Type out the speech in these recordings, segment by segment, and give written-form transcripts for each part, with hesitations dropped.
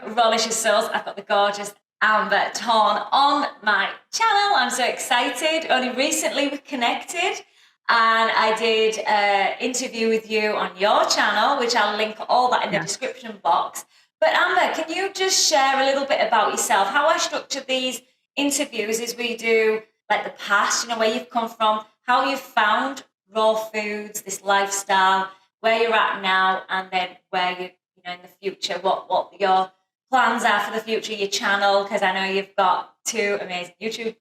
Rawlicious Souls. I've got the gorgeous Amber Tawn on my channel. I'm so excited. Only recently we connected and I did an interview with you on your channel, which I'll link all that in the description box. But Amber, can you just share a little bit about yourself? How I structure these interviews is we do like the past, you know, where you've come from, how you've found raw foods, this lifestyle, where you're at now, and then where you know in the future, what your plans are for the future, your channel, because I know you've got two amazing YouTube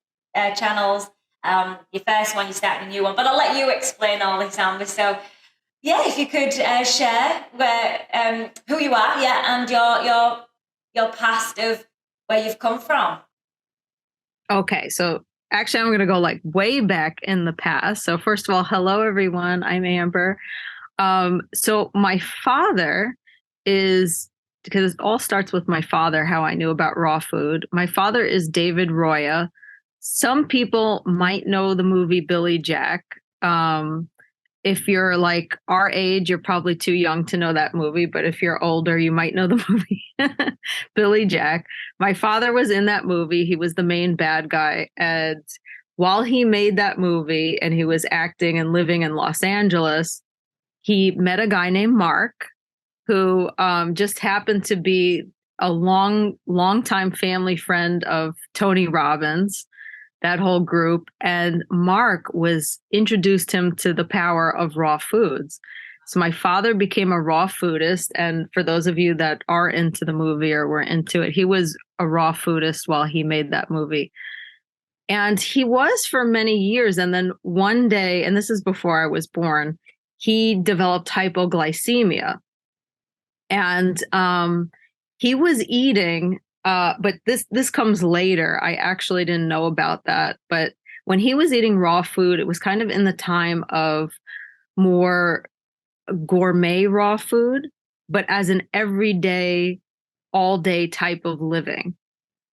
channels. Your first one, you're starting a new one, but I'll let you explain all this, Amber. So, yeah, if you could share where who you are, and your past of where you've come from. Okay, so actually, I'm going to go like way back in the past. So first of all, hello everyone. I'm Amber. So my father is, because it all starts with my father, how I knew about raw food. My father is David Roya. Some people might know the movie Billy Jack. If you're like our age, you're probably too young to know that movie. But if you're older, you might know the movie Billy Jack. My father was in that movie. He was the main bad guy. And while he made that movie and he was acting and living in Los Angeles, he met a guy named Mark who just happened to be a long time family friend of Tony Robbins, that whole group. And Mark introduced him to the power of raw foods. So my father became a raw foodist. And for those of you that are into the movie or were into it, he was a raw foodist while he made that movie. And he was for many years. And then one day, and this is before I was born, he developed hypoglycemia. And he was eating, but this comes later. I actually didn't know about that. But when he was eating raw food, it was kind of in the time of more gourmet raw food, but as an everyday, all day type of living.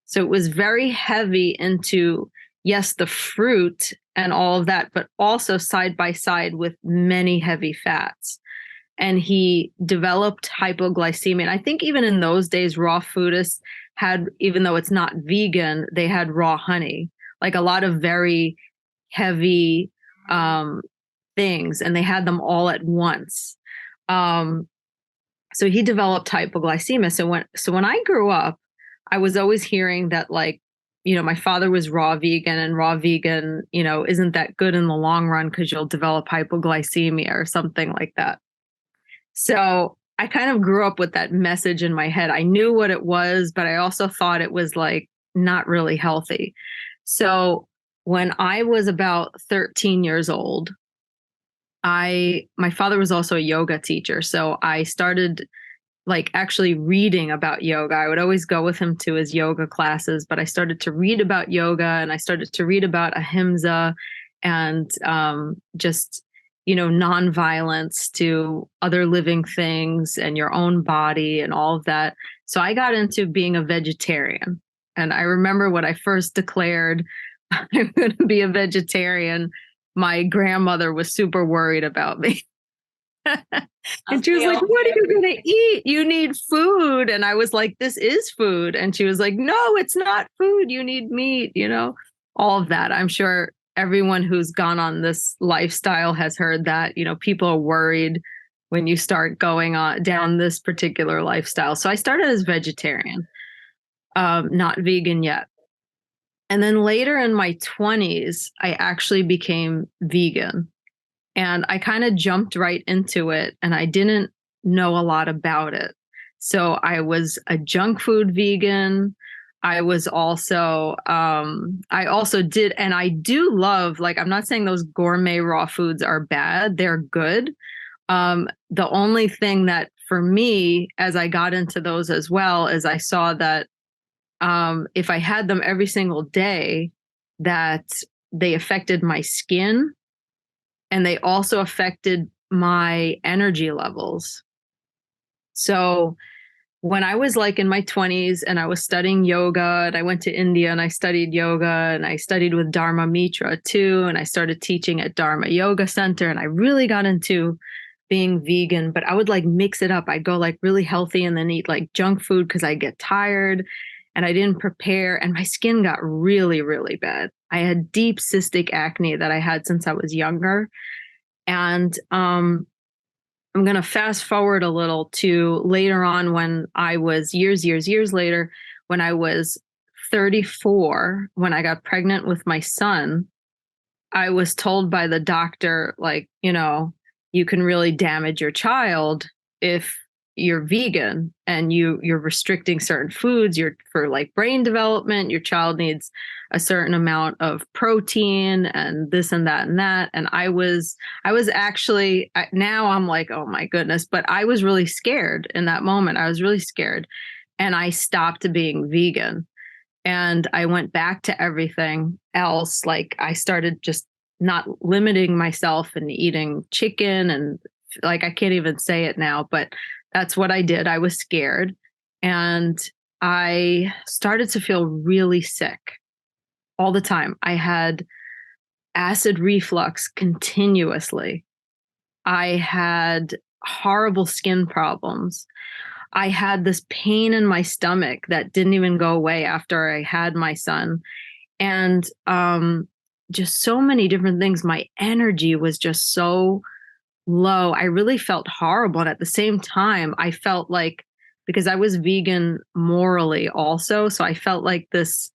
So it was very heavy into, yes, the fruit and all of that, but also side by side with many heavy fats. And he developed hypoglycemia. And I think even in those days, raw foodists had, even though it's not vegan, they had raw honey, like a lot of very heavy things, and they had them all at once. So he developed hypoglycemia. So when I grew up, I was always hearing that, like, you know, my father was raw vegan, and raw vegan, you know, isn't that good in the long run because you'll develop hypoglycemia or something like that. So I kind of grew up with that message in my head. I knew what it was, but I also thought it was like not really healthy. So when I was about 13 years old, my father was also a yoga teacher. So I started like actually reading about yoga. I would always go with him to his yoga classes, but I started to read about yoga, and I started to read about ahimsa and just, you know, nonviolence to other living things and your own body and all of that. So I got into being a vegetarian. And I remember when I first declared I'm going to be a vegetarian, my grandmother was super worried about me. And she was like, what are you going to eat? You need food. And I was like, this is food. And she was like, no, it's not food. You need meat, you know, all of that. I'm sure everyone who's gone on this lifestyle has heard that, you know, people are worried when you start going on down this particular lifestyle. So I started as vegetarian, not vegan yet. And then later in my 20s, I actually became vegan. And I kind of jumped right into it, and I didn't know a lot about it. So I was a junk food vegan. I was also, I also did, and I do love, like, I'm not saying those gourmet raw foods are bad. They're good. The only thing that for me, as I got into those as well, is I saw that if I had them every single day, that they affected my skin. And they also affected my energy levels. So when I was like in my 20s and I was studying yoga, and I went to India and I studied yoga, and I studied with Dharma Mitra too, and I started teaching at Dharma Yoga Center, and I really got into being vegan, but I would like mix it up. I'd go like really healthy and then eat like junk food because I get tired and I didn't prepare. And my skin got really, really bad. I had deep cystic acne that I had since I was younger. And I'm going to fast forward a little to later on when I was years later, when I was 34, when I got pregnant with my son. I was told by the doctor, like, you can really damage your child if you're vegan and you're restricting certain foods. You're for like brain development, your child needs a certain amount of protein and this and that and that. And I was actually, now I'm like, oh my goodness, but I was really scared in that moment. I was really scared, and I stopped being vegan. And I went back to everything else. Like I started just not limiting myself and eating chicken, and like I can't even say it now, but that's what I did. I was scared, and I started to feel really sick all the time. I had acid reflux continuously. I had horrible skin problems. I had this pain in my stomach that didn't even go away after I had my son. And just so many different things. My energy was just so low. I really felt horrible. And at the same time, I felt like, because I was vegan morally also, so I felt like this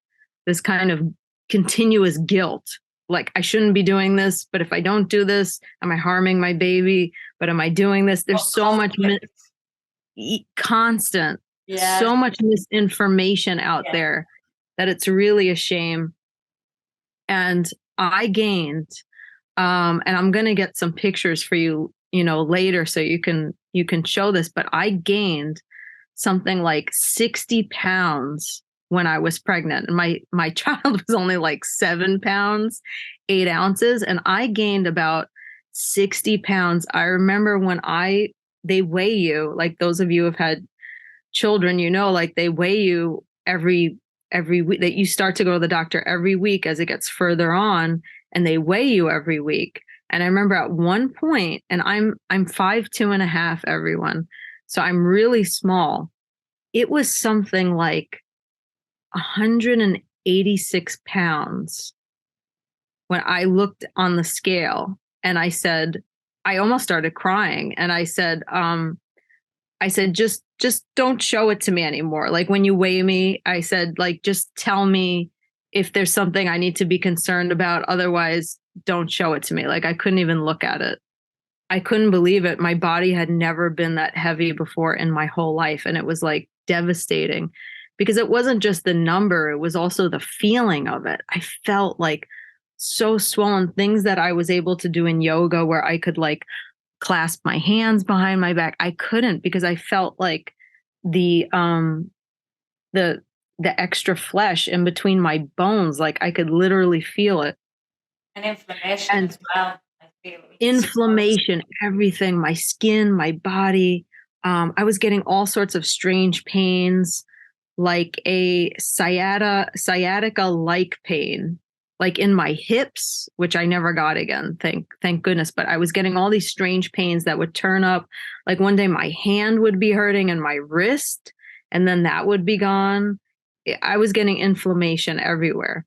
kind of continuous guilt. Like I shouldn't be doing this, but if I don't do this, am I harming my baby? But am I doing this? There's so much constant, so much misinformation out there that it's really a shame. And I gained, and I'm going to get some pictures for you, later, so you can show this, but I gained something like 60 pounds when I was pregnant. And my child was only like 7 pounds, 8 ounces. And I gained about 60 pounds. I remember when they weigh you, like those of you who have had children, like they weigh you every week, that you start to go to the doctor every week as it gets further on, and they weigh you every week. And I remember at one point, and I'm 5'2.5", everyone. So I'm really small. It was something like 186 pounds when I looked on the scale, and I said, I almost started crying. And I said, just don't show it to me anymore. Like when you weigh me, I said, like, just tell me if there's something I need to be concerned about. Otherwise, don't show it to me. Like I couldn't even look at it. I couldn't believe it. My body had never been that heavy before in my whole life. And it was like devastating, because it wasn't just the number, it was also the feeling of it. I felt like so swollen. Things that I was able to do in yoga where I could like clasp my hands behind my back, I couldn't, because I felt like the extra flesh in between my bones, like I could literally feel it. And inflammation as well. I feel inflammation, everything, my skin, my body. I was getting all sorts of strange pains, like a sciatica-like pain, like in my hips, which I never got again, thank goodness. But I was getting all these strange pains that would turn up. Like one day my hand would be hurting and my wrist, and then that would be gone. I was getting inflammation everywhere.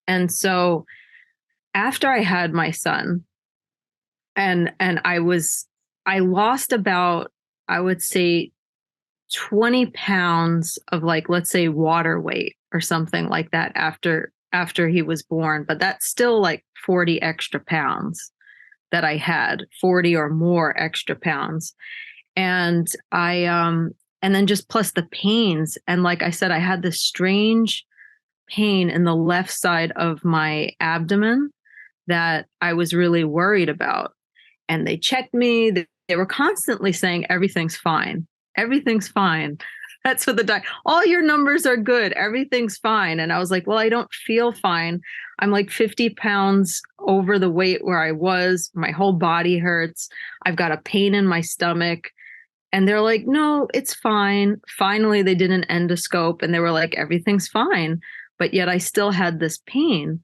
And so after I had my son, and I lost about, I would say, 20 pounds of, like, let's say water weight or something like that after he was born. But that's still like 40 extra pounds that I had, 40 or more extra pounds. And and then just plus the pains. And like I said, I had this strange pain in the left side of my abdomen that I was really worried about. And they checked me. They were constantly saying, everything's fine. Everything's fine. That's what all your numbers are good. Everything's fine. And I was like, well, I don't feel fine. I'm like 50 pounds over the weight where I was. My whole body hurts. I've got a pain in my stomach. And they're like, no, it's fine. Finally, they did an endoscope and they were like, everything's fine. But yet I still had this pain.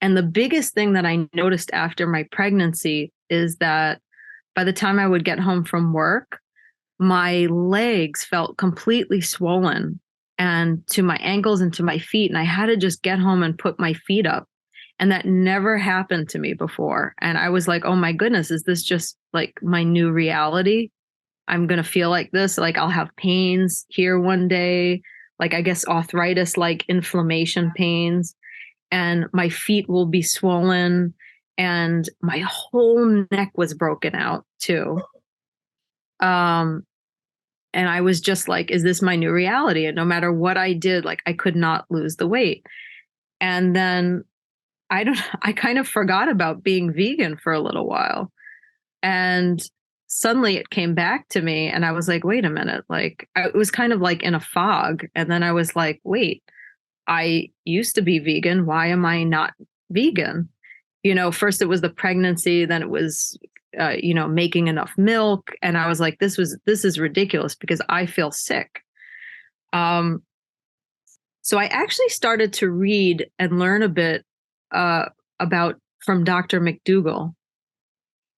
And the biggest thing that I noticed after my pregnancy is that by the time I would get home from work, my legs felt completely swollen and to my ankles and to my feet. And I had to just get home and put my feet up. And that never happened to me before. And I was like, oh my goodness, is this just like my new reality? I'm going to feel like this. Like I'll have pains here one day, like I guess arthritis, like inflammation pains, and my feet will be swollen. And my whole neck was broken out too. Um, and I was just like, is this my new reality? And no matter what I did, like I could not lose the weight. And then I kind of forgot about being vegan for a little while. And suddenly it came back to me and I was like, wait a minute, like it was kind of like in a fog. And then I was like, wait, I used to be vegan. Why am I not vegan? First it was the pregnancy, then it was, making enough milk. And I was like, this is ridiculous because I feel sick. So I actually started to read and learn a bit about from Dr. McDougall.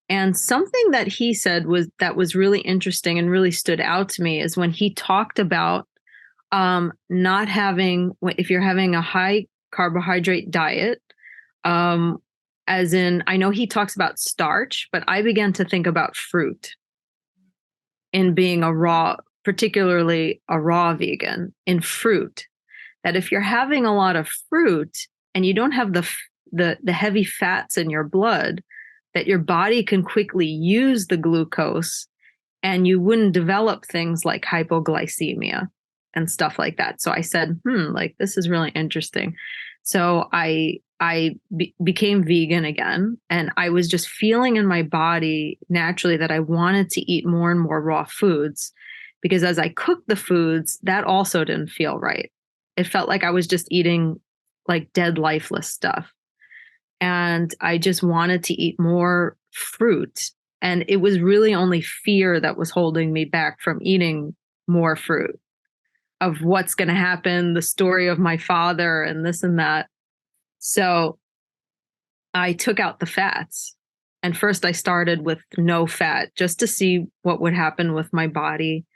And something that he said was really interesting and really stood out to me is when he talked about not having, if you're having a high carbohydrate diet, as in, I know he talks about starch, but I began to think about fruit in being particularly a raw vegan in fruit, that if you're having a lot of fruit and you don't have the heavy fats in your blood, that your body can quickly use the glucose and you wouldn't develop things like hypoglycemia and stuff like that. So I said, like this is really interesting. So I became vegan again, and I was just feeling in my body naturally that I wanted to eat more and more raw foods, because as I cooked the foods, that also didn't feel right. It felt like I was just eating like dead, lifeless stuff. And I just wanted to eat more fruit. And it was really only fear that was holding me back from eating more fruit, of what's going to happen, the story of my father and this and that. So I took out the fats. And first I started with no fat just to see what would happen with my body.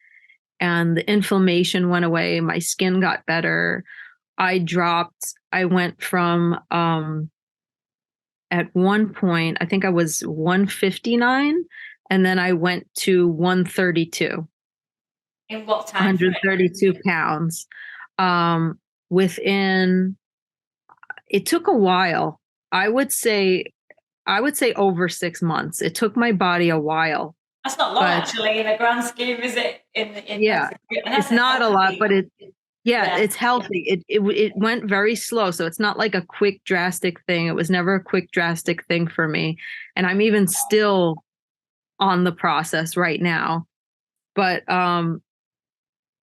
And the inflammation went away. My skin got better. I went from, at one point, I think I was 159, and then I went to 132. In what time? 132 pounds. It took a while. I would say over 6 months. It took my body a while. That's not long, actually, in the grand scheme, is it? Yeah, it's not a lot, but it's healthy. It went very slow. So it's not like a quick, drastic thing. It was never a quick, drastic thing for me. And I'm even still on the process right now. But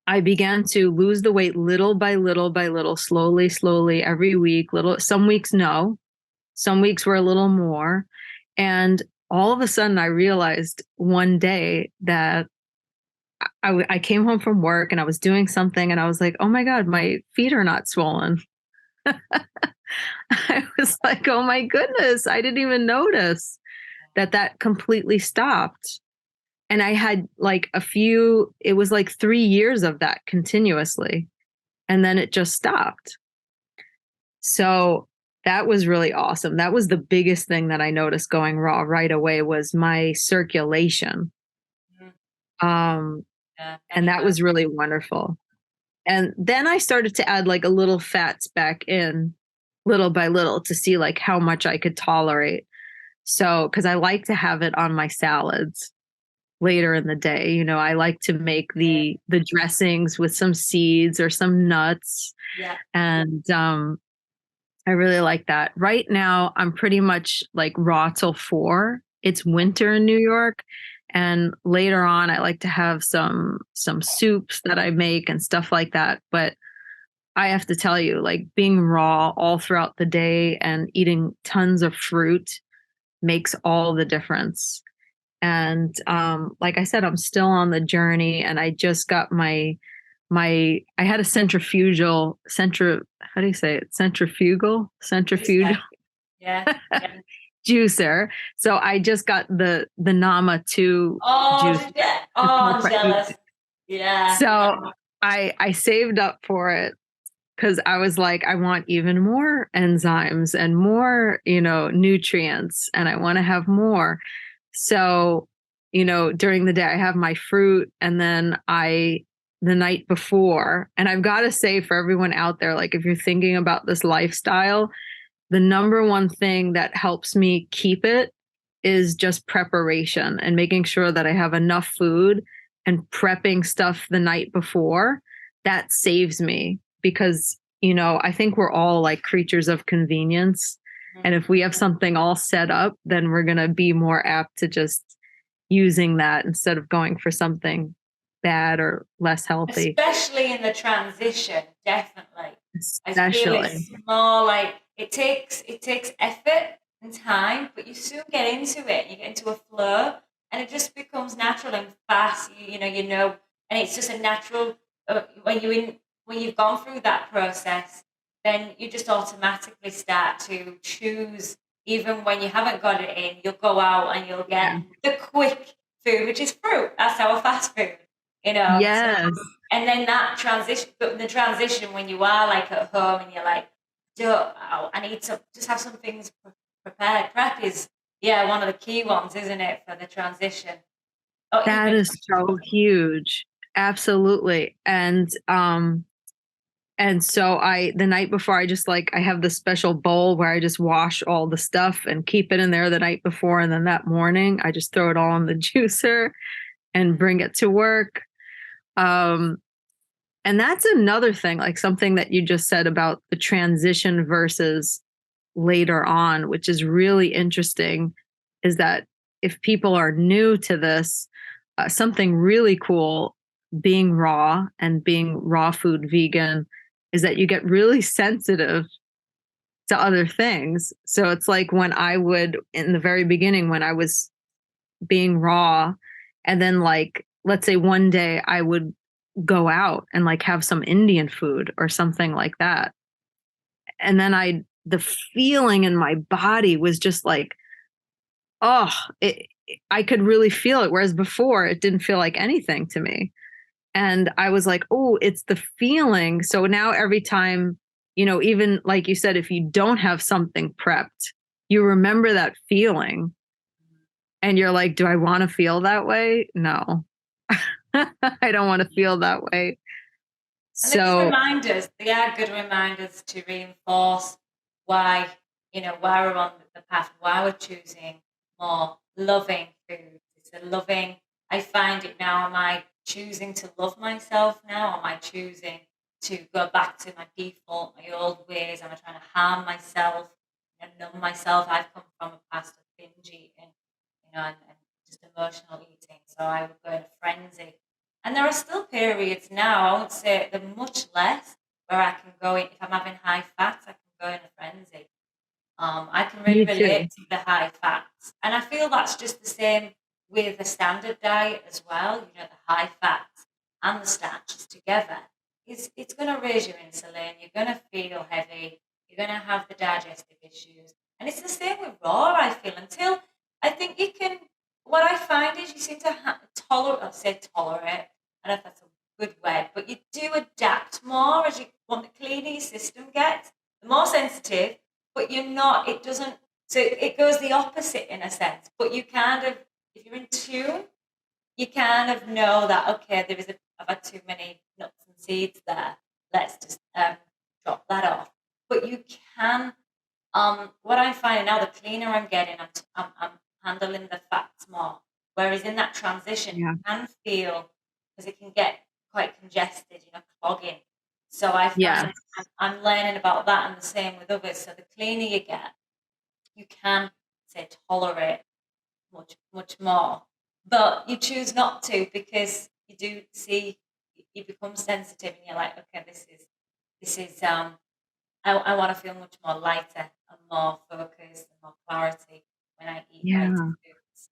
I began to lose the weight little by little by little, slowly, every week. Some weeks, no. Some weeks were a little more. And all of a sudden I realized one day that I came home from work and I was doing something and I was like, oh my God, my feet are not swollen. I was like, oh my goodness, I didn't even notice that completely stopped. And I had like it was like 3 years of that continuously. And then it just stopped. So that was really awesome. That was the biggest thing that I noticed going raw right away, was my circulation. And that was really wonderful. And then I started to add like a little fats back in little by little to see like how much I could tolerate. So, because I like to have it on my salads later in the day. I like to make the dressings with some seeds or some nuts. Yeah. And I really like that. Right now, I'm pretty much like raw till 4. It's winter in New York. And later on, I like to have some soups that I make and stuff like that. But I have to tell you, like being raw all throughout the day and eating tons of fruit makes all the difference. And like I said, I'm still on the journey, and I just got I had a centrifugal. How do you say it? Centrifugal. Yeah. juicer. So I just got the Nama 2 Oh, juice. did you? Oh, I'm jealous. Yeah. So I saved up for it because I was like, I want even more enzymes and more, nutrients, and I want to have more. So, during the day I have my fruit, and then the night before, and I've got to say for everyone out there, like if you're thinking about this lifestyle, the number one thing that helps me keep it is just preparation and making sure that I have enough food and prepping stuff the night before. That saves me because, I think we're all like creatures of convenience. And if we have something all set up, then we're going to be more apt to just using that instead of going for something bad or less healthy. Especially in the transition, definitely. I feel Especially. it's more like it takes effort and time, but you soon get into it. You get into a flow, and it just becomes natural and fast. And it's just a natural when you've gone through that process, then you just automatically start to choose. Even when you haven't got it in, you'll go out and you'll get the quick food, which is fruit. That's our fast food. Yes. So, and then that transition, but the transition when you are like at home and you're like, I need to just have some things prepared. Prep is, one of the key ones, isn't it, for the transition? That is so huge. Absolutely. And so the night before, I just I have this special bowl where I just wash all the stuff and keep it in there the night before. And then that morning I just throw it all in the juicer and bring it to work. And that's another thing, like something that you just said about the transition versus later on, which is really interesting, is that if people are new to this, something really cool being raw and being raw food vegan is that you get really sensitive to other things. So it's like when I would, in the very beginning, when I was being raw, and then let's say one day I would go out and have some Indian food or something like that. And then the feeling in my body was just oh, I could really feel it. Whereas before it didn't feel like anything to me. And I was like, oh, it's the feeling. So now every time, even like you said, if you don't have something prepped, you remember that feeling. And you're like, do I want to feel that way? No, I don't want to feel that way. And they are good reminders to reinforce why, why we're on the path, why we're choosing more loving food. It's a loving, I find it now, am I choosing to love myself now? Am I choosing to go back to my default, my old ways? Am I trying to harm myself and numb myself? I've come from a past of binge eating, and just emotional eating. So I would go in a frenzy. And there are still periods now, I would say they're much less, where I can go in, if I'm having high fats, I can go in a frenzy. I can really relate to the high fats. And I feel that's just the same with the standard diet as well. The high fats and the starches together. It's going to raise your insulin. You're going to feel heavy. You're going to have the digestive issues. And it's the same with raw, I feel, until I think you can, what I find is you seem to tolerate, I don't know if that's a good word, but you do adapt more as you want. The cleaner your system gets, the more sensitive, but you're not, it doesn't, so it goes the opposite in a sense, but you kind of, if you're in tune, you kind of know that, okay, I've had too many nuts and seeds there, let's just drop that off. But you can, what I'm finding now, the cleaner I'm getting, I'm handling the fats more, whereas in that transition, you can feel, because it can get quite congested, clogging. So I find I'm learning about that, and the same with others. So the cleaner you get, you can say tolerate much, much more. But you choose not to, because you do see, you become sensitive and you're like, okay, this is I want to feel much more lighter and more focused and more clarity when I eat lighter foods.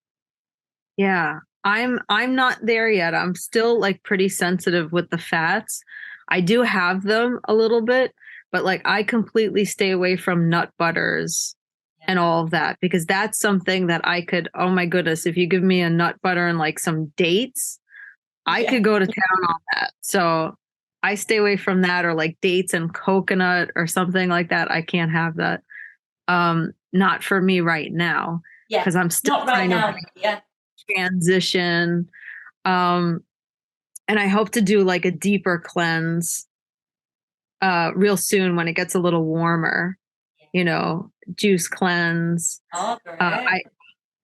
Yeah. I'm not there yet. I'm still pretty sensitive with the fats. I do have them a little bit, but I completely stay away from nut butters and all of that, because that's something that I could, oh my goodness, if you give me a nut butter and like some dates, I Yeah. could go to town on that. So I stay away from that, or like dates and coconut or something like that. I can't have that. Not for me right now, Yeah. because I'm still Not right kind of now. Yeah. transition. Um, and I hope to do like a deeper cleanse real soon when it gets a little warmer, juice cleanse. Oh, I great.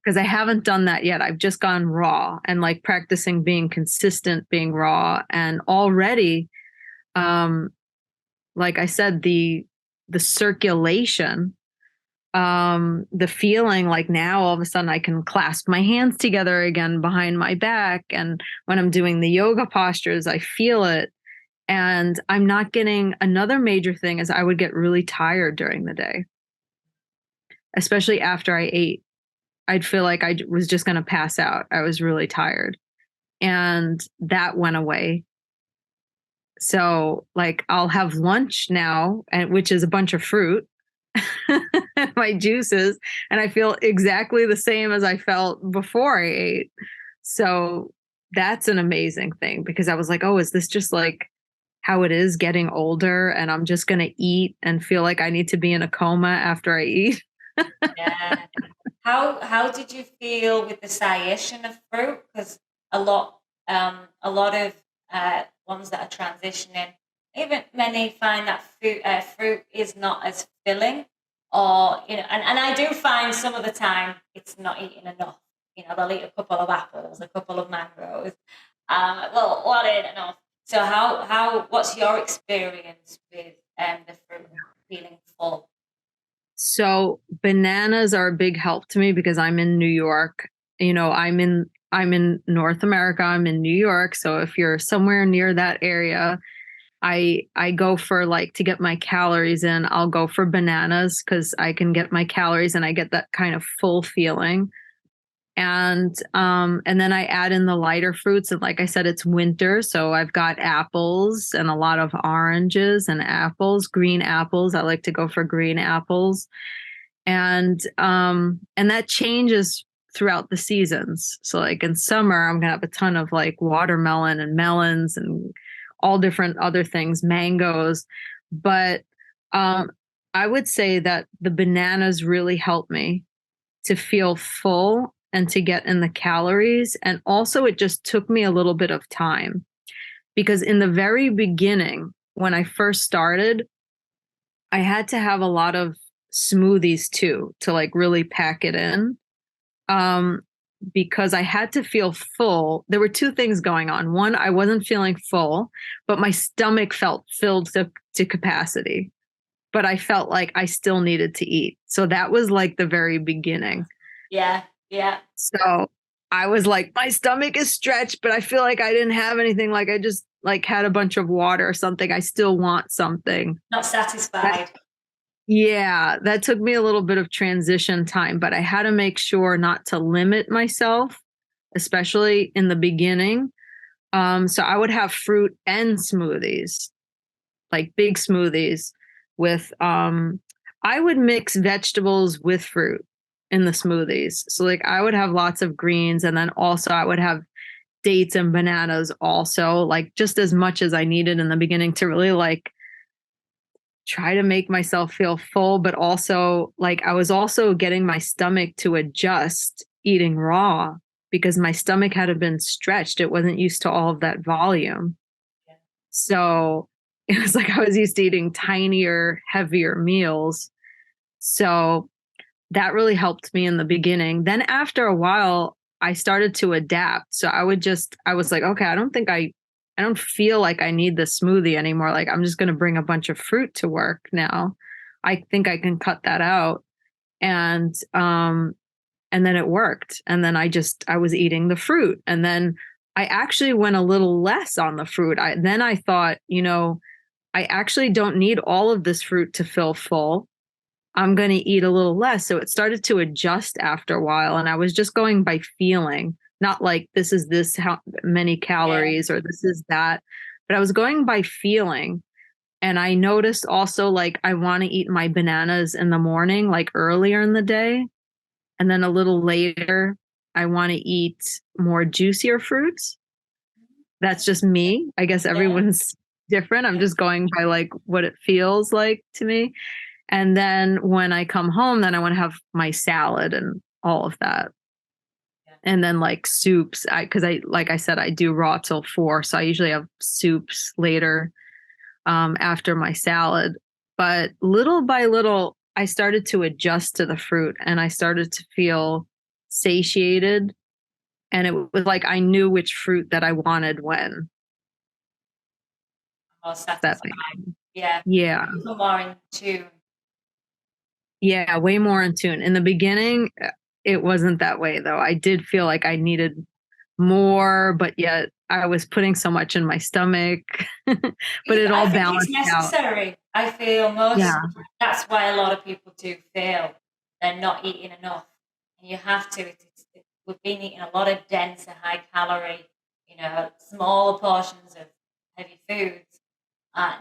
because I haven't done that yet. I've just gone raw and like practicing being consistent, being raw, and already, um, like I said, the circulation, the feeling like now all of a sudden I can clasp my hands together again behind my back, and when I'm doing the yoga postures, I feel it. And I'm not getting another major thing is I would get really tired during the day, especially after I ate. I'd feel like I was just going to pass out. I was really tired. And that went away. So, like, I'll have lunch now, and which is a bunch of fruit, my juices, and I feel exactly the same as I felt before I ate. So, that's an amazing thing, because I was like, oh, is this just like how it is getting older, and I'm just going to eat and feel like I need to be in a coma after I eat? Yeah. How did you feel with the cessation of fruit? Because a lot of ones that are transitioning, even many find that fruit is not as filling, or and I do find some of the time it's not eating enough. They'll eat a couple of apples, a couple of mangoes. Well, what ain't enough? So what's your experience with the fruit feeling full? So bananas are a big help to me because I'm in New York. I'm in North America. I'm in New York. So if you're somewhere near that area, I go for, like, to get my calories in, I'll go for bananas because I can get my calories and I get that kind of full feeling. And then I add in the lighter fruits, and like I said, it's winter, so I've got apples and a lot of oranges and apples, green apples. I like to go for green apples. And that changes throughout the seasons. So like in summer, I'm gonna have a ton of like watermelon and melons and all different other things, mangoes. But um I would say that the bananas really help me to feel full and to get in the calories. And also, it just took me a little bit of time, because in the very beginning, when I first started, I had to have a lot of smoothies too to like really pack it in. Um, because I had to feel full. There were two things going on. One, I wasn't feeling full, but my stomach felt filled to capacity. But I felt like I still needed to eat. So that was like the very beginning. Yeah, yeah. So I was like, my stomach is stretched, but I feel like I didn't have anything. Like I just like had a bunch of water or something. I still want something. Not That, satisfied. yeah, that took me a little bit of transition time, but I had to make sure not to limit myself, especially in the beginning. So I would have fruit and smoothies, like big smoothies with I would mix vegetables with fruit in the smoothies. So like I would have lots of greens, and then also I would have dates and bananas also, like just as much as I needed in the beginning to really like try to make myself feel full, but also like I was also getting my stomach to adjust eating raw, because my stomach had been stretched. It wasn't used to all of that volume. Yeah. So it was like I was used to eating tinier, heavier meals. So that really helped me in the beginning. Then after a while, I started to adapt. So I was like, okay, I don't feel like I need the smoothie anymore. Like I'm just going to bring a bunch of fruit to work now. I think I can cut that out. And then it worked. And then I was eating the fruit. And then I actually went a little less on the fruit. Then I thought, I actually don't need all of this fruit to feel full. I'm going to eat a little less. So it started to adjust after a while. And I was just going by feeling, not like this is this how many Yeah. calories or this is that, but I was going by feeling. And I noticed also like I want to eat my bananas in the morning, like earlier in the day. And then a little later, I want to eat more juicier fruits. That's just me. I guess Yeah. everyone's different. I'm just going by like what it feels like to me. And then when I come home, then I want to have my salad and all of that. Yeah. And then like soups, because I like I said, I do raw till 4, so I usually have soups later after my salad. But little by little, I started to adjust to the fruit, and I started to feel satiated. And it was like I knew which fruit that I wanted when. More That satisfied. thing. Yeah. Yeah. Even more in tune. Yeah, way more in tune. In the beginning, it wasn't that way though. I did feel like I needed more, but yet I was putting so much in my stomach. But it I all think it's balanced out. necessary. I feel Yeah. that's why a lot of people do feel they're not eating enough. And you have to. We've been eating a lot of denser, high calorie, smaller portions of heavy foods.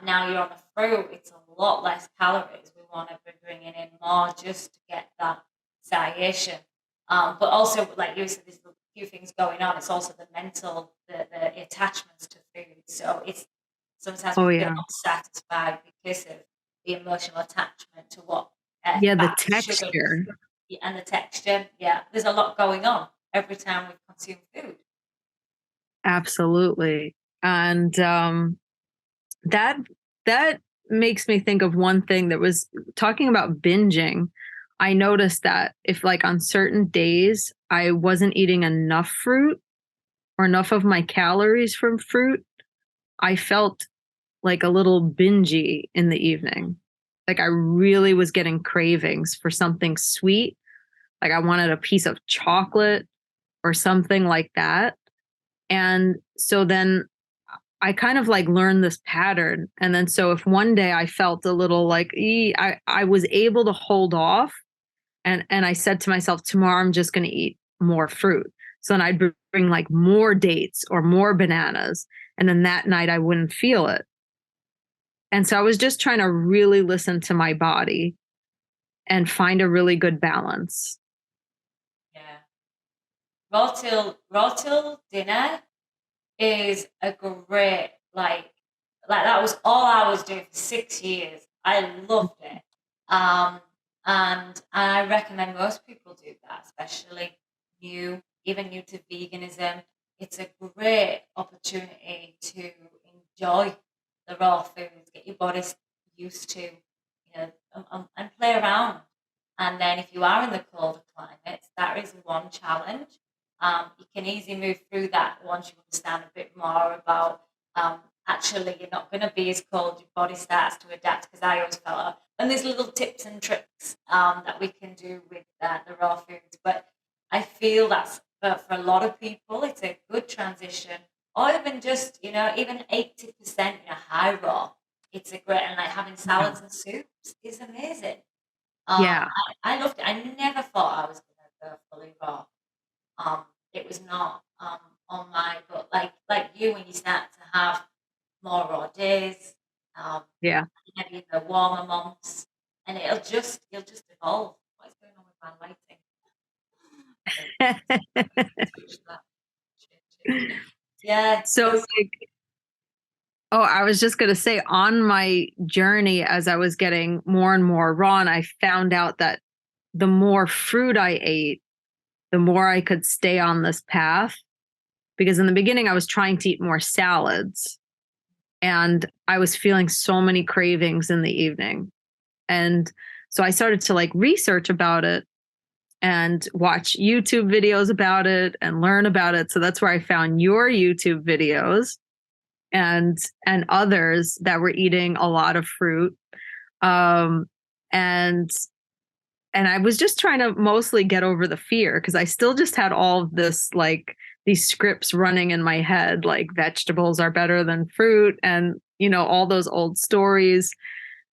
Now you're on the fruit, it's a lot less calories. We want to be bringing in more just to get that satiation. But also, like you said, there's a few things going on. It's also the mental, the attachments to food. So it's sometimes we Oh feel yeah. not satisfied because of the emotional attachment to what Yeah, the fat, sugar, texture. and the texture. Yeah, there's a lot going on every time we consume food. Absolutely. And that that makes me think of one thing that was talking about binging. I noticed that if like on certain days I wasn't eating enough fruit or enough of my calories from fruit, I felt like a little bingy in the evening. Like I really was getting cravings for something sweet. Like I wanted a piece of chocolate or something like that. And so then I kind of like learned this pattern. And then so if one day I felt a little like I was able to hold off, and I said to myself, tomorrow I'm just going to eat more fruit. So then I'd bring like more dates or more bananas. And then that night I wouldn't feel it. And so I was just trying to really listen to my body and find a really good balance. Yeah. Raw till dinner is a great like that was all I was doing for 6 years. I loved it. Um and I recommend most people do that, especially even new to veganism. It's a great opportunity to enjoy the raw foods, get your body used to, and play around. And then if you are in the colder climates, that is one challenge. You can easily move through that once you understand a bit more about actually you're not going to be as cold. Your body starts to adapt because I always felt and there's little tips and tricks that we can do with the raw foods. But I feel that's for a lot of people, it's a good transition. Or even just, even 80%, high raw. It's a great, and like having Yeah. salads and soups is amazing. Yeah. I loved it. I never thought I was going to go fully raw. It was not on my, but like you, when you start to have more raw days, um, Yeah. maybe in the warmer months, and you'll just evolve. What is going on with my lighting? Switch that. Change it. Yeah, So like, oh, I was just going to say on my journey as I was getting more and more raw, and I found out that the more fruit I ate, the more I could stay on this path. Because in the beginning, I was trying to eat more salads, and I was feeling so many cravings in the evening. And so I started to like research about it and watch YouTube videos about it and learn about it. So that's where I found your YouTube videos and others that were eating a lot of fruit. Um and I was just trying to mostly get over the fear because I still just had all of this like these scripts running in my head like vegetables are better than fruit and all those old stories.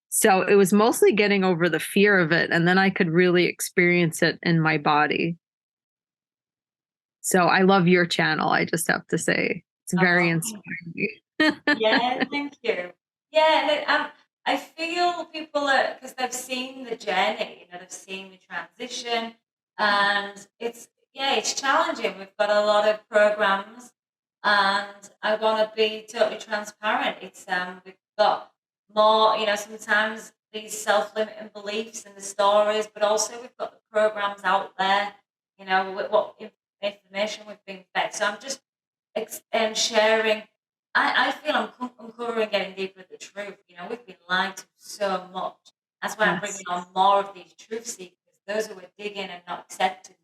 So it was mostly getting over the fear of it, and then I could really experience it in my body. So I love your channel, I just have to say. It's very oh, inspiring. yeah, thank you. Yeah, I feel people are, because they've seen the journey, they've seen the transition, and it's challenging. We've got a lot of programs, and I want to be totally transparent. We've got more, sometimes these self-limiting beliefs and the stories, but also we've got the programs out there, with what information we've been fed. So I'm just sharing. I feel I'm uncovering, getting deeper at the truth. We've been lied to so much. That's why I'm bringing Yes. on more of these truth seekers, those who are digging and not accepting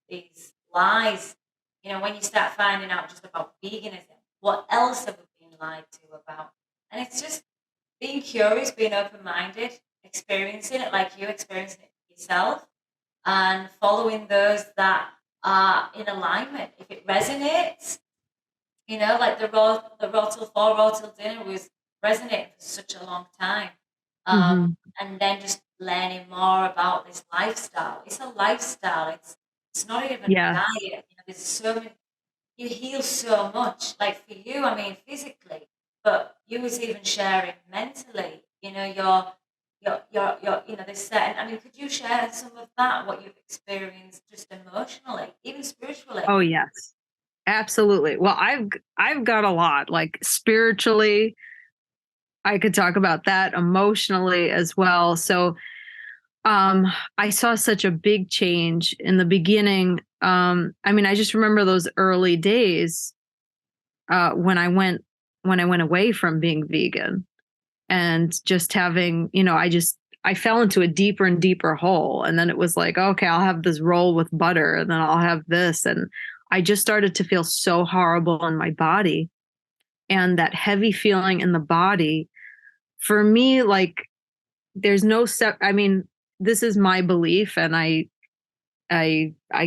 these lies. When you start finding out just about veganism, what else have we been lied to about? And it's just being curious, being open-minded, experiencing it like you experiencing it yourself, and following those that are in alignment. If it resonates, like the raw till four, raw till dinner was resonating for such a long time. Um, Hmm. and then just learning more about this lifestyle. It's a lifestyle. It's not even a Yeah. diet. There's so many. You heal so much. Like for you, I mean, physically, but you was even sharing mentally. There's certain. I mean, could you share some of that? What you've experienced, just emotionally, even spiritually. Oh, yes. Absolutely. Well, I've got a lot, like spiritually, I could talk about that, emotionally as well. So I saw such a big change in the beginning. I mean, I just remember those early days when I went away from being vegan and just having, I fell into a deeper and deeper hole. And then it was like, okay, I'll have this roll with butter and then I'll have this. And I just started to feel so horrible in my body. And that heavy feeling in the body, for me, like there's no I mean, this is my belief and I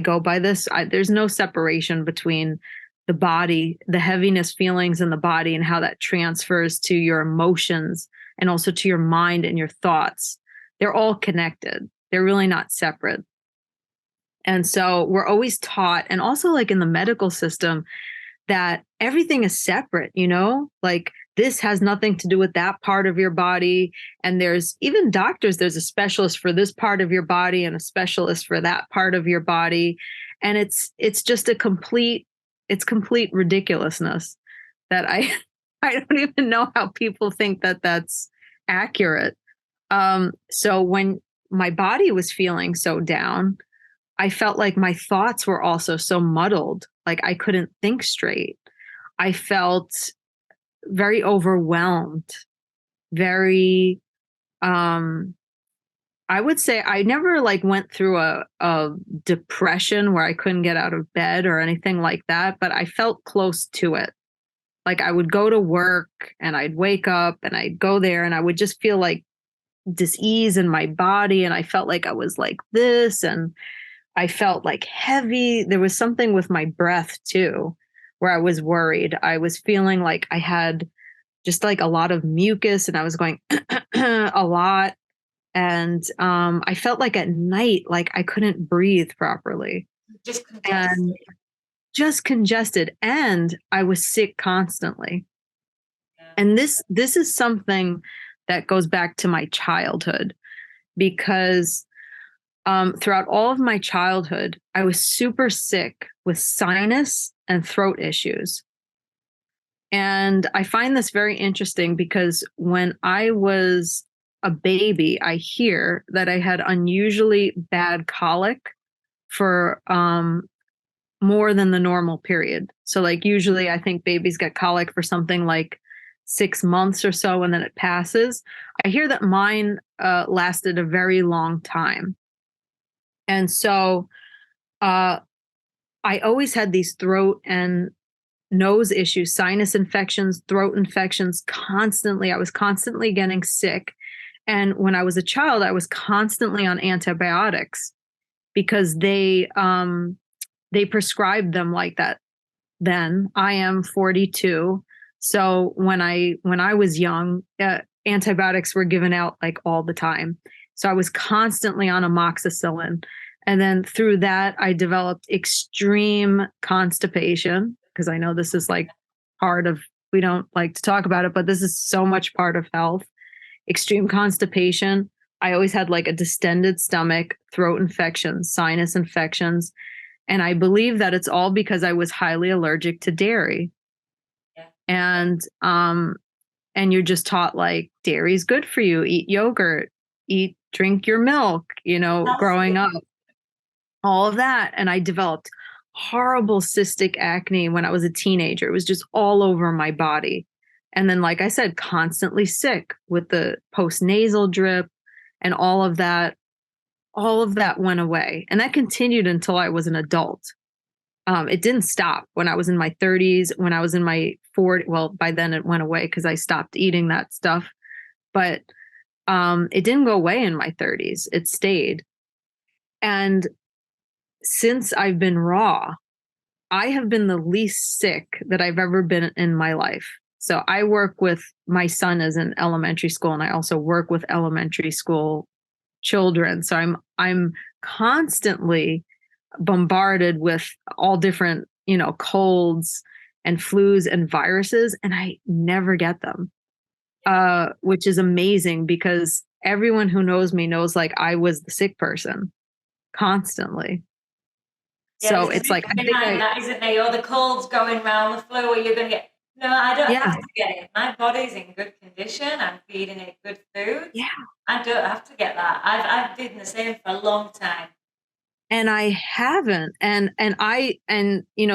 go by this. There's no separation between the body, the heaviness feelings in the body, and how that transfers to your emotions and also to your mind and your thoughts. They're all connected. They're really not separate. And so we're always taught, and also like in the medical system, that everything is separate, like this has nothing to do with that part of your body. And there's even doctors, there's a specialist for this part of your body and a specialist for that part of your body. And it's just it's complete ridiculousness that I don't even know how people think that that's accurate. So when my body was feeling so down, I felt like my thoughts were also so muddled, like I couldn't think straight. I felt very overwhelmed, very um I would say I never like went through a depression where I couldn't get out of bed or anything like that, but I felt close to it. Like I would go to work and I'd wake up and I'd go there and I would just feel like dis-ease in my body and I felt like I was like this and I felt like heavy. There was something with my breath too, where I was worried. I was feeling like I had just like a lot of mucus and I was going a lot. And I felt like at night, like I couldn't breathe properly Just and congested. just congested. And I was sick constantly. Yeah. And this is something that goes back to my childhood because throughout all of my childhood, I was super sick with sinus and throat issues. And I find this very interesting because when I was a baby, I hear that I had unusually bad colic for more than the normal period. So, like, usually I think babies get colic for something like 6 months or so, and then it passes. I hear that mine lasted a very long time. And so, uh, I always had these throat and nose issues, sinus infections, throat infections constantly. I was constantly getting sick. And when I was a child, I was constantly on antibiotics because they prescribed them like that then. I am 42. So when I was young, antibiotics were given out like all the time. So I was constantly on amoxicillin. And then through that, I developed extreme constipation because I know this is like part of we don't like to talk about it, but this is so much part of health. Extreme constipation. I always had like a distended stomach, throat infections, sinus infections. And I believe that it's all because I was highly allergic to dairy. Yeah. And you're just taught like dairy is good for you. Eat yogurt, drink your milk, growing up, all of that. And I developed horrible cystic acne when I was a teenager. It was just all over my body. And then, like I said, constantly sick with the postnasal drip and all of that. All of that went away. And that continued until I was an adult. It didn't stop when I was in my 30s, when I was in my 40s. Well, by then it went away because I stopped eating that stuff. But it didn't go away in my 30s. It stayed. And since I've been raw, I have been the least sick that I've ever been in my life. So I work with, my son is in elementary school, and I also work with elementary school children. So I'm constantly bombarded with all different, colds and flus and viruses, and I never get them. Which is amazing because everyone who knows me knows like I was the sick person constantly. Yeah, So it's like, I think that, isn't there? Or the cold's going round, the flu, or you're going to get. No, I don't yeah, have to get it. My body's in good condition. I'm feeding it good food. yeah. I don't have to get that. I've been the same for a long time. And I haven't. And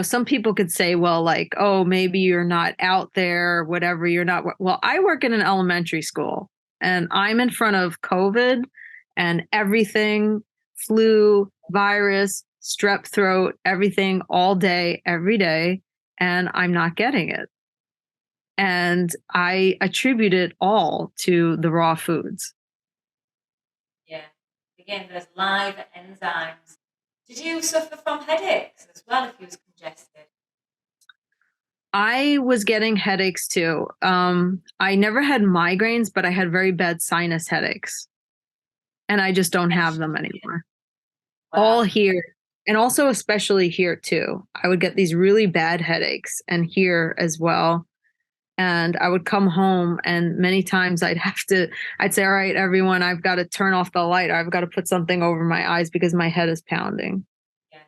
some people could say, well, like, oh, maybe you're not out there, whatever. You're not. Well, I work in an elementary school and I'm in front of COVID and everything, flu, virus, strep throat, everything all day, every day. And I'm not getting it. And I attribute it all to the raw foods. Yeah. Again, there's live enzymes. Did you suffer from headaches as well if you was congested? I was getting headaches too. I never had migraines, but I had very bad sinus headaches. And I just don't have them anymore. Wow. All here. And also, especially here too. I would get these really bad headaches and here as well. And I would come home and many times I'd say, all right, everyone, I've got to turn off the light. I've got to put something over my eyes because my head is pounding. Yeah.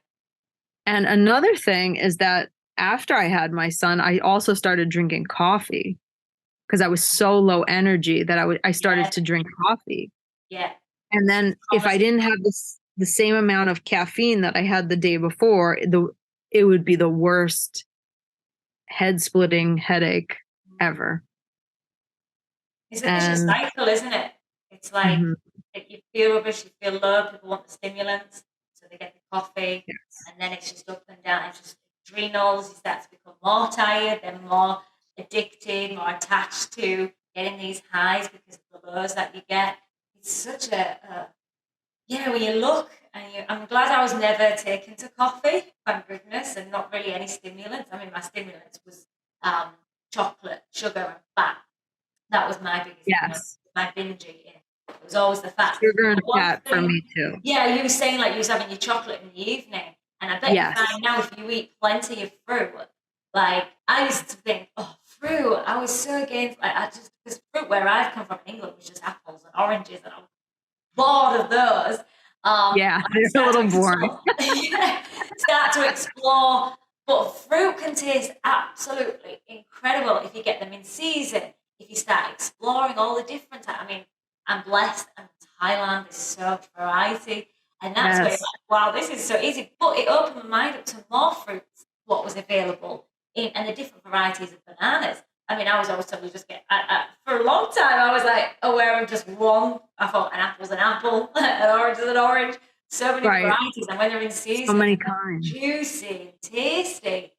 And another thing is that after I had my son, I also started drinking coffee because I was so low energy that I started to drink coffee. Yeah. And then if I didn't have the same amount of caffeine that I had the day before, it would be the worst head splitting headache ever. It's a vicious cycle, isn't it? It's like you feel rubbish, you feel low, people want the stimulants, so they get the coffee, and then it's just up and down. It's just adrenals, you start to become more tired, then more addicted, more attached to getting these highs because of the lows that you get. It's such when you look, and I'm glad I was never taken to coffee, thank goodness, and not really any stimulants. I mean, my stimulants was chocolate, sugar, and fat. That was my biggest, my binge eating. It was always the fat. Sugar and fat for me too. Yeah, you were saying like you was having your chocolate in the evening, and I bet you find now if you eat plenty of fruit, like I used to think, oh, fruit. I was so against because fruit where I've come from in England was just apples and oranges, and I'm bored of those. They're a little boring. Start to explore, but fruit can taste absolutely incredible if you get them in season. If you start exploring all the different types. I mean, I'm blessed, and Thailand is so much variety, and that's where you're like, wow, this is so easy. But it opened my mind up to more fruits, what was available and the different varieties of bananas. I mean, I was always told you just get, for a long time, I was like aware of just one. I thought an apple's an apple, an orange is an orange. So many varieties, and when they're in season, so many kinds, juicy, tasty.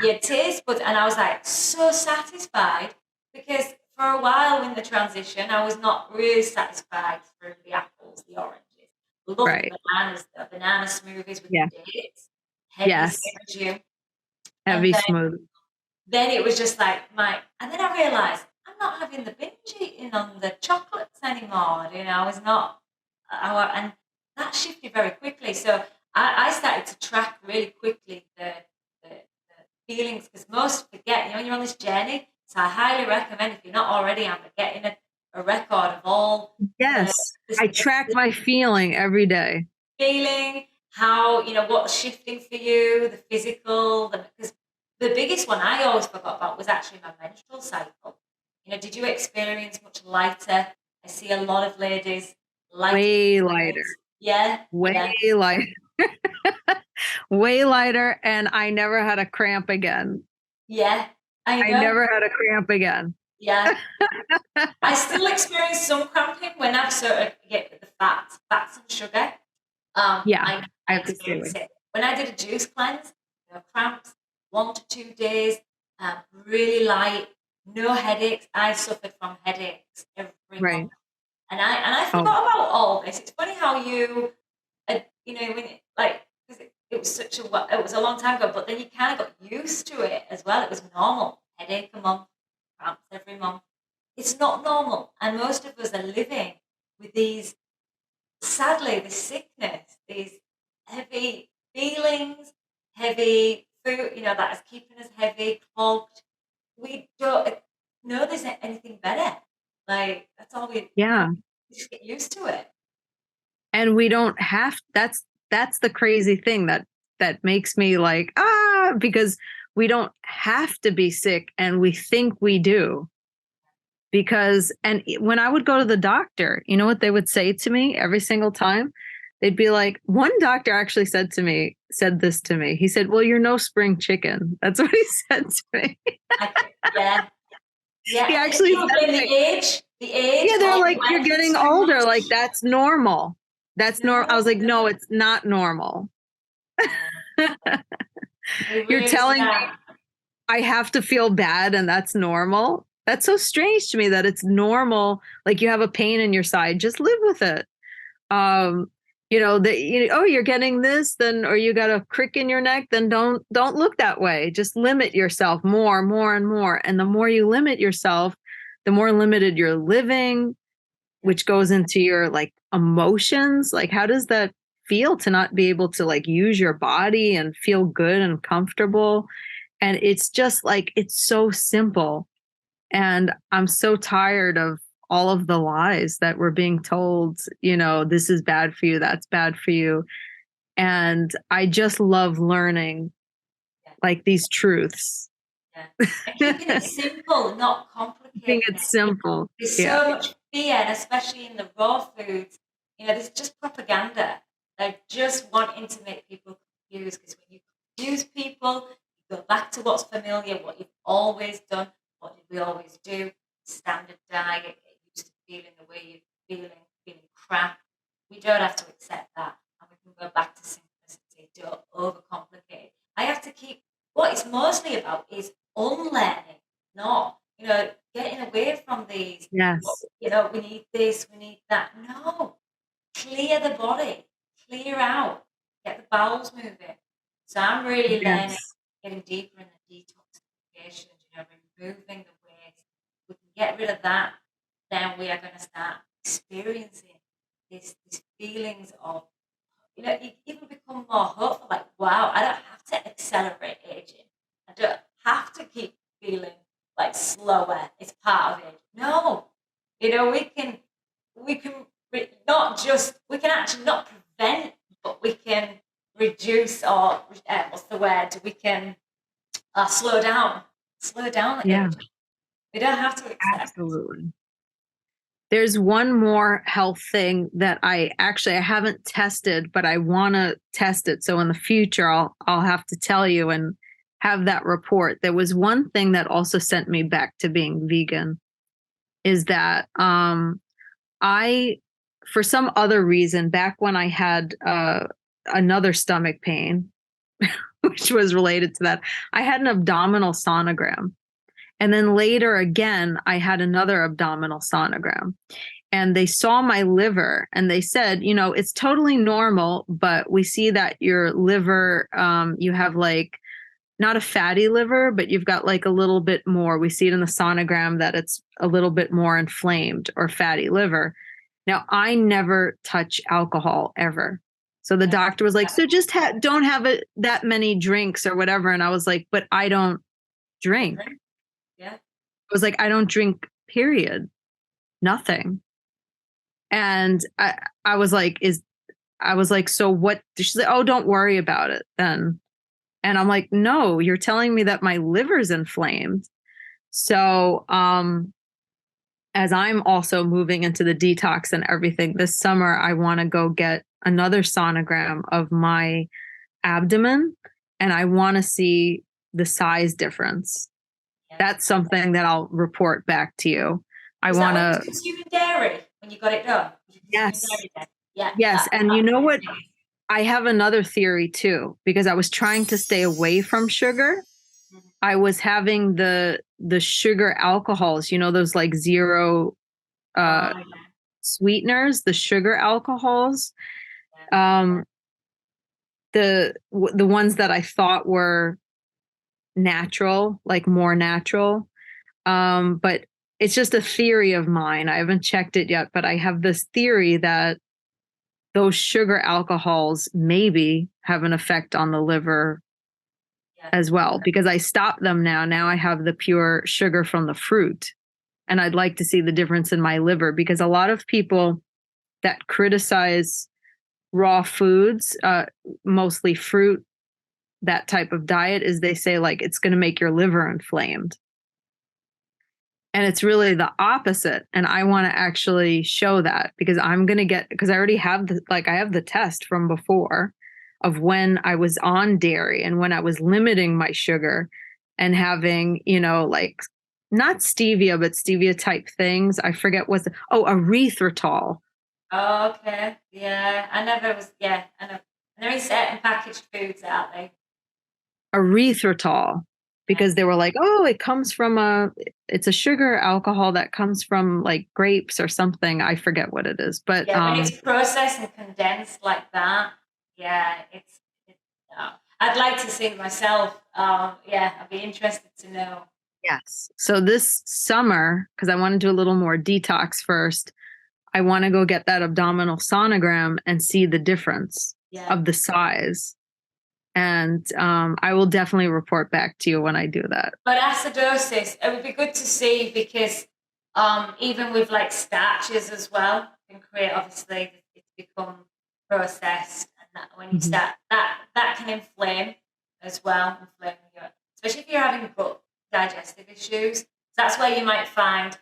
Your taste buds, and I was like so satisfied because for a while in the transition, I was not really satisfied through the apples, the oranges. Love the bananas, the banana smoothies with the dates, heavy smooth. Then it was just like and then I realised I'm not having the binge eating on the chocolates anymore. I was not, and that shifted very quickly. So I started to track really quickly the feelings, because most forget, when you're on this journey, So I highly recommend, if you're not already, Amber, getting a record of all Yes. I track the my feeling every day. feeling, how, what's shifting for you, the physical, because the biggest one I always forgot about was actually my menstrual cycle. Did you experience much lighter? I see a lot of ladies lighter. Way lighter. Yeah. Way Yeah. lighter. Way lighter. And I never had a cramp again. Yeah. I I know. never had a cramp again. Yeah. I still experience some cramping when I sort of get the fats and sugar. Yeah, I have to stay experience away. it. When I did a juice cleanse, cramps, 1 to 2 days, really light, no headaches. I suffered from headaches every Right. month. And I Oh, forgot about all this. It's funny how you, when because it was it was a long time ago, but then you kind of got used to it as well. It was normal. Headache a month, cramps every month. It's not normal. And most of us are living with these, sadly, this sickness, these heavy feelings, heavy food, that is keeping us heavy, clogged. We don't know there's anything better. Like, that's all we yeah. just get used to it. And we don't have, that's the crazy thing that makes me like, because we don't have to be sick and we think we do. Because, and when I would go to the doctor, you know what they would say to me every single time? They'd be like, one doctor actually said this to me. He said, well, you're no spring chicken. That's what he said to me. Yeah. Yeah. He actually said the age. Yeah, they're like, you're getting older. Like, that's normal. That's normal. I was like, no, it's not normal. You're telling me I have to feel bad and that's normal. That's so strange to me that it's normal. Like, you have a pain in your side, just live with it. Oh, you're getting this, then, or you got a crick in your neck, then don't look that way. Just limit yourself more and more. And the more you limit yourself, the more limited you're living, which goes into your like emotions. Like, how does that feel to not be able to like use your body and feel good and comfortable? And it's just like, it's so simple. And I'm so tired of all of the lies that we're being told, this is bad for you, that's bad for you. And I just love learning like these truths. Yeah. Keeping it simple, not complicated. Keeping it simple. There's so much fear, and especially in the raw foods, there's just propaganda. They're just wanting to make people confused, because when you confuse people, you go back to what's familiar, what you've always done, what did we always do, standard diet, get used to feeling the way you're feeling crap. We don't have to accept that, and we can go back to simplicity. Don't overcomplicate. I have to keep, what it's mostly about is unlearning, not, getting away from these. Yes. We need this, we need that. No, clear the body, clear out, get the bowels moving. So I'm really learning, getting deeper in the detoxification, removing the waste. We can get rid of that, then we are going to start experiencing these feelings of, you even become more hopeful, like, wow, I don't have to accelerate aging. I don't have to keep feeling like slower. It's part of it. No, we can not just, we can actually not prevent, but we can reduce, or what's the word? We can slow down the aging. We don't have to accept. Absolutely. There's one more health thing that I haven't tested, but I want to test it. So in the future, I'll have to tell you and have that report. There was one thing that also sent me back to being vegan, is that I, for some other reason, back when I had another stomach pain, which was related to that, I had an abdominal sonogram. And then later again, I had another abdominal sonogram. And they saw my liver and they said, it's totally normal, but we see that your liver, you have like not a fatty liver, but you've got like a little bit more. We see it in the sonogram that it's a little bit more inflamed or fatty liver. Now, I never touch alcohol ever. So the doctor was like, so just don't have that many drinks or whatever. And I was like, but I don't drink. Yeah. was like, I don't drink, period. Nothing. And I was like, so what? She's like, oh, don't worry about it then. And I'm like, no, you're telling me that my liver's inflamed. So, as I'm also moving into the detox and everything this summer, I want to go get another sonogram of my abdomen, and I want to see the size difference. Yeah. That's something that I'll report back to you. I Was that want when you to. was consuming dairy when you got it done? Yes. Dairy yeah. Yes. And you know what? I have another theory too, because I was trying to stay away from sugar. Mhm. I was having the sugar alcohols, those like zero Oh, yeah. sweeteners, the sugar alcohols. Yeah. The ones that I thought were natural, like more natural. But it's just a theory of mine. I haven't checked it yet, but I have this theory that those sugar alcohols maybe have an effect on the liver Yeah. as well, because I stopped them now. Now I have the pure sugar from the fruit. And I'd like to see the difference in my liver, because a lot of people that criticize raw foods, mostly fruit, that type of diet, is they say like it's going to make your liver inflamed. And it's really the opposite. And I want to actually show that, because I'm going to because I already have I have the test from before of when I was on dairy and when I was limiting my sugar and having, like not stevia, but stevia type things. I forget erythritol. Oh, okay. Yeah. I never was, yeah. I know. And there is certain packaged foods out there. Erythritol, because they were like, oh, it's a sugar alcohol that comes from like grapes or something. I forget what it is, but yeah, when it's processed and condensed like that, yeah, it's I'd like to see it myself. Yeah, I'd be interested to know. yes. So this summer, because I want to do a little more detox first, I want to go get that abdominal sonogram and see the difference of the size. And I will definitely report back to you when I do that. But acidosis, it would be good to see, because even with like starches as well, can create, obviously it's become processed, and that when you start that can inflame as well, especially if you're having gut digestive issues. So that's where you might find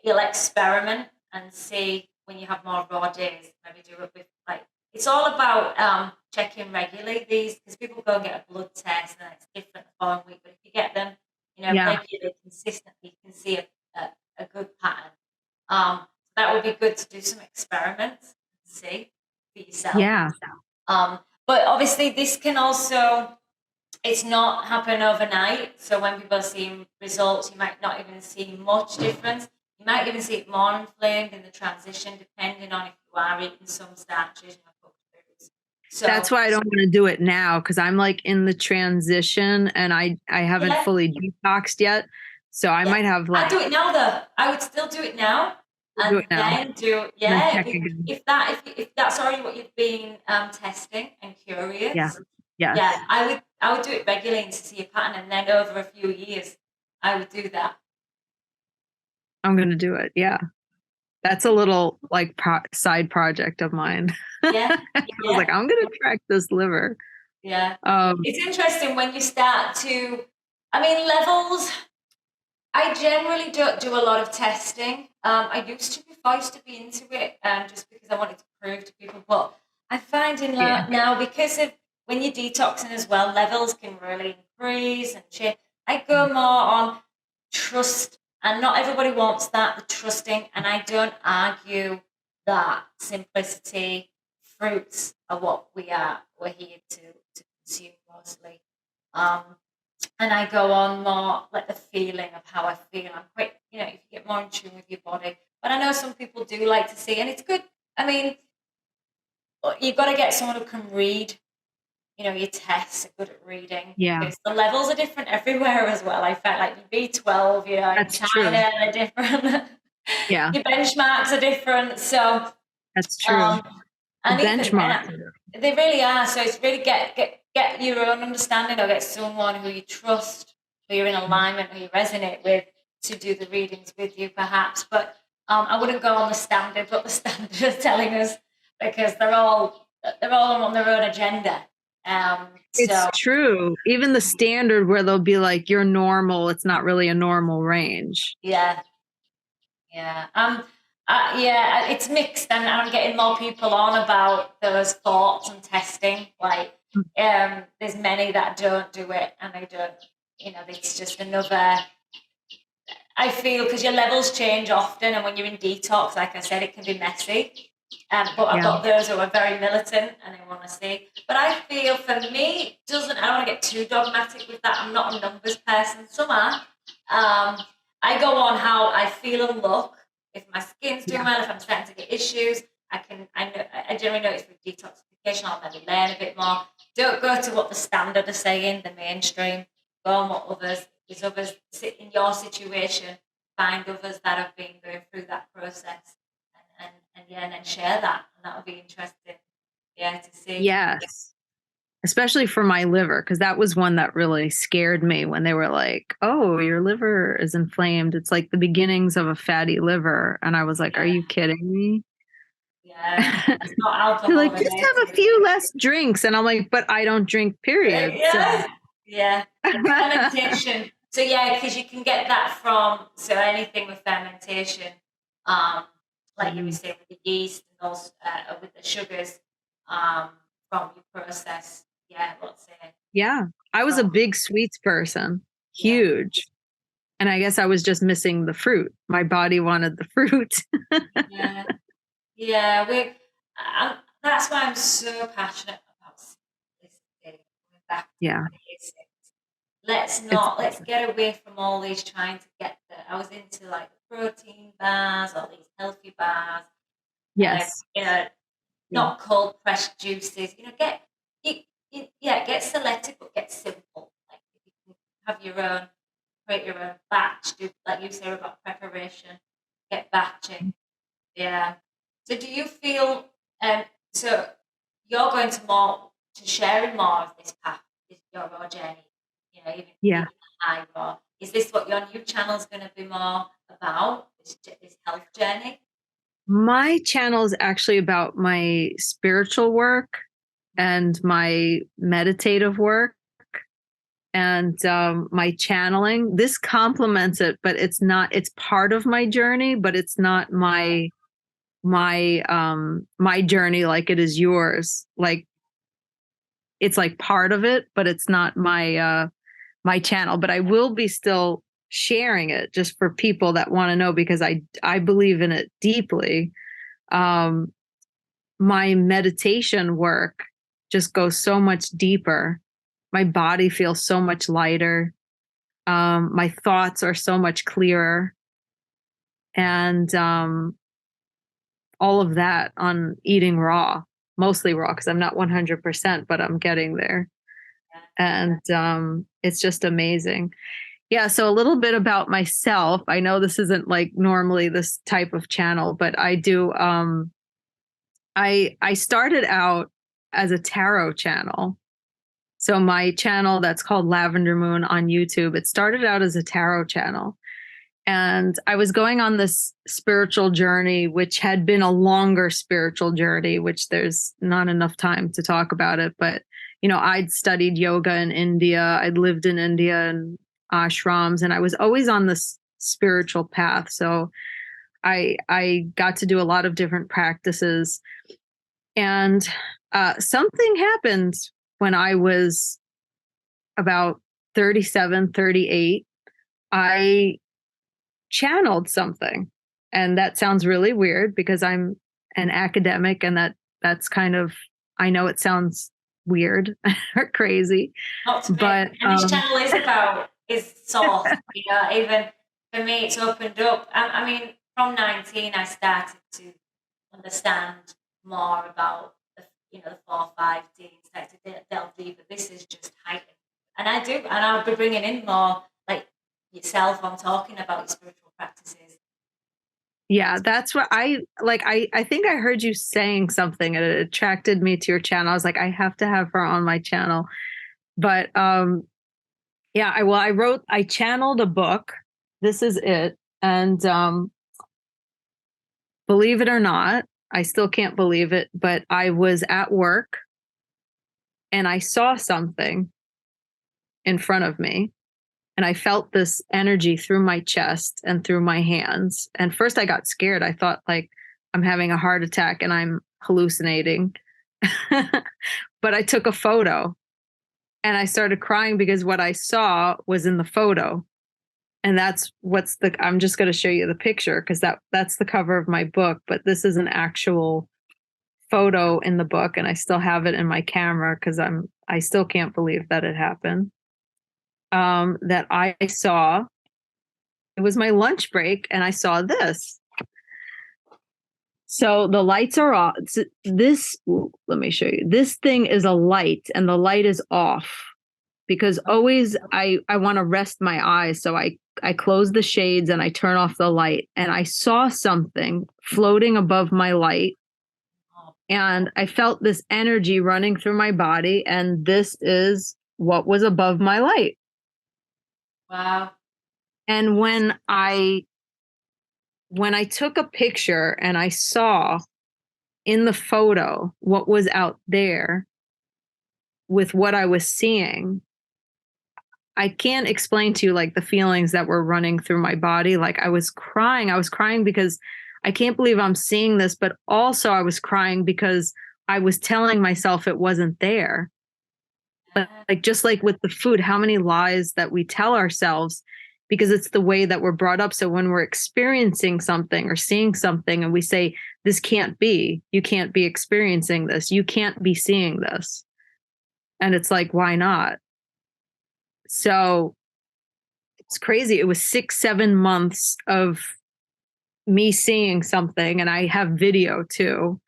you'll experiment and see when you have more raw days, maybe do it with like, it's all about checking regularly these, because people go and get a blood test and it's different the following week. But if you get them, regularly, consistently, you can see a good pattern. That would be good to do some experiments and see for yourself. Yeah. But obviously, this can also, it's not happen overnight. So when people are seeing results, you might not even see much difference. You might even see it more inflamed in the transition, depending on if you are eating some starches and cooked foods. So that's why I don't want to do it now, because I'm like in the transition and I haven't fully detoxed yet. So I might have like. I'd do it now though. I would still do it now. And do it now. Then do if that's already what you've been testing and curious. Yeah, I would do it regularly to see a pattern, and then over a few years, I would do that. I'm gonna do it. Yeah, that's a little like side project of mine. Yeah, I was like, I'm gonna track this liver. Yeah, it's interesting when you start to. I mean, levels. I generally don't do a lot of testing. I used to be into it, just because I wanted to prove to people. But I'm finding now, because of when you're detoxing as well, levels can really increase and change. I go more on trust, and not everybody wants that, the trusting, and I don't argue that simplicity, fruits are what we're here to consume mostly. And I go on more like the feeling of how I feel. I'm quite, if you get more in tune with your body. But I know some people do like to see, and it's good. I mean, you've got to get someone who can read, your tests are good at reading. Yeah. Because the levels are different everywhere as well. I felt like your B12, That's China, true. they're different. Yeah. Your benchmarks are different. So that's true. And benchmarks. They really are. So it's really get your own understanding, or get someone who you trust, who you're in alignment, who you resonate with, to do the readings with you, perhaps. But I wouldn't go on the standard, what the standard is telling us, because they're all on their own agenda. It's So true. Even the standard where they'll be like, you're normal, it's not really a normal range. yeah, yeah. Yeah, it's mixed, and I'm getting more people on about those thoughts and testing. Like, there's many that don't do it, and they don't. It's just another. I feel because your levels change often, and when you're in detox, like I said, it can be messy. But I've got those who are very militant and they want to see. But I feel for me, I don't want to get too dogmatic with that. I'm not a numbers person. Some are. I go on how I feel and look. If my skin's doing well, if I'm starting to get issues, I generally notice with detoxification, I'll maybe learn a bit more. Don't go to what the standard are saying, the mainstream. Go on what there's others sit in your situation, find others that have been going through that process. And then share that, and that would be interesting, to see. Yes, especially for my liver, because that was one that really scared me when they were like, "Oh, your liver is inflamed. It's like the beginnings of a fatty liver," and I was like, "Are you kidding me?" Yeah, it's not alcohol. They're like, just have a few less drinks, and I'm like, "But I don't drink, period." Yeah. Fermentation. So because you can get that from anything with fermentation. Like you were saying with the yeast and also with the sugars from your process. Yeah, I was a big sweets person, huge. And I guess I was just missing the fruit. My body wanted the fruit. That's why I'm so passionate about simplicity. Let's get away from all these trying to get I was into like protein bars, all these healthy bars. Yes. Not cold pressed juices. Get selected, but get simple. Like you can have create your own batch. Do like you say about preparation. Get batching. Yeah. So do you feel? So you're going to sharing more of this path, your raw journey. Even high raw. Is this what your new channel is going to be more about? This health journey. My channel is actually about my spiritual work and my meditative work and my channeling. This complements it, but it's part of my journey, but it's not my journey like it is yours. Like it's like part of it, but it's not my channel. But I will be still sharing it just for people that want to know, because I believe in it deeply. My meditation work just goes so much deeper. My body feels so much lighter. My thoughts are so much clearer. And all of that on eating raw, mostly raw, because I'm not 100%, but I'm getting there. And it's just amazing. Yeah. So a little bit about myself. I know this isn't like normally this type of channel, but I do. I started out as a tarot channel. So my channel that's called Lavender Moon on YouTube, it started out as a tarot channel. And I was going on this spiritual journey, which had been a longer spiritual journey, which there's not enough time to talk about it. But, I'd studied yoga in India. I'd lived in India and ashrams, and I was always on this spiritual path. So I got to do a lot of different practices. And something happened when I was about 37, 38. I channeled something. And that sounds really weird because I'm an academic, and that's kind of, I know it sounds weird or crazy. But and this channel is about source. Even for me, it's opened up. I mean, from 19, I started to understand more about the 4-5D, started to delve deeper. This is just heightened, and I'll be bringing in more like yourself on talking about your spiritual practices. Yeah, that's what I like. I think I heard you saying something and it attracted me to your channel. I was like, I have to have her on my channel. But I channeled a book this is it. And believe it or not, I still can't believe it, but I was at work and I saw something in front of me. And I felt this energy through my chest and through my hands. And first I got scared. I thought like I'm having a heart attack and I'm hallucinating. But I took a photo and I started crying because what I saw was in the photo. And I'm just going to show you the picture because that's the cover of my book, but this is an actual photo in the book and I still have it in my camera because I still can't believe that it happened. That I saw, it was my lunch break and I saw this. So the lights are off. Let me show you. This thing is a light and the light is off because always I want to rest my eyes. So I close the shades and I turn off the light and I saw something floating above my light and I felt this energy running through my body. And this is what was above my light. Wow. And when I took a picture and I saw in the photo what was out there with what I was seeing, I can't explain to you like the feelings that were running through my body. Like I was crying. I was crying because I can't believe I'm seeing this, but also I was crying because I was telling myself it wasn't there. But like just like with the food, how many lies that we tell ourselves because it's the way that we're brought up. So when we're experiencing something or seeing something and we say, this can't be, you can't be experiencing this, you can't be seeing this. And it's like, why not? So it's crazy. It was 6-7 months of me seeing something, and I have video too,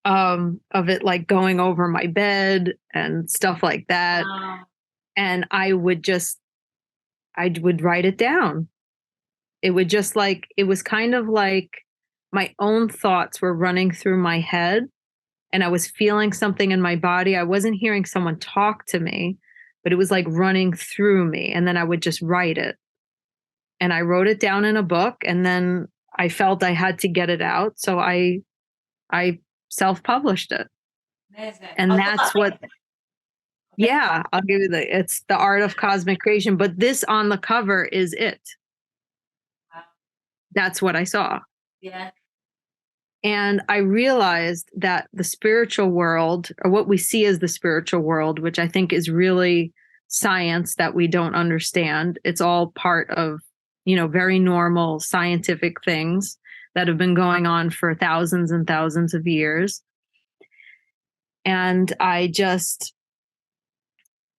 of it like going over my bed and stuff like that. Wow. And I would write it down. It would just like, it was kind of like my own thoughts were running through my head and I was feeling something in my body. I wasn't hearing someone talk to me, but it was like running through me. And then I would just write it. And I wrote it down in a book and then I felt I had to get it out. So I self-published it. Amazing. And that's what, yeah, I'll give you it's The Art of Cosmic Creation, but this on the cover is it. Wow. That's what I saw. Yeah. And I realized that the spiritual world, or what we see as the spiritual world, which I think is really science that we don't understand, it's all part of, very normal scientific things that have been going on for thousands and thousands of years. And I just,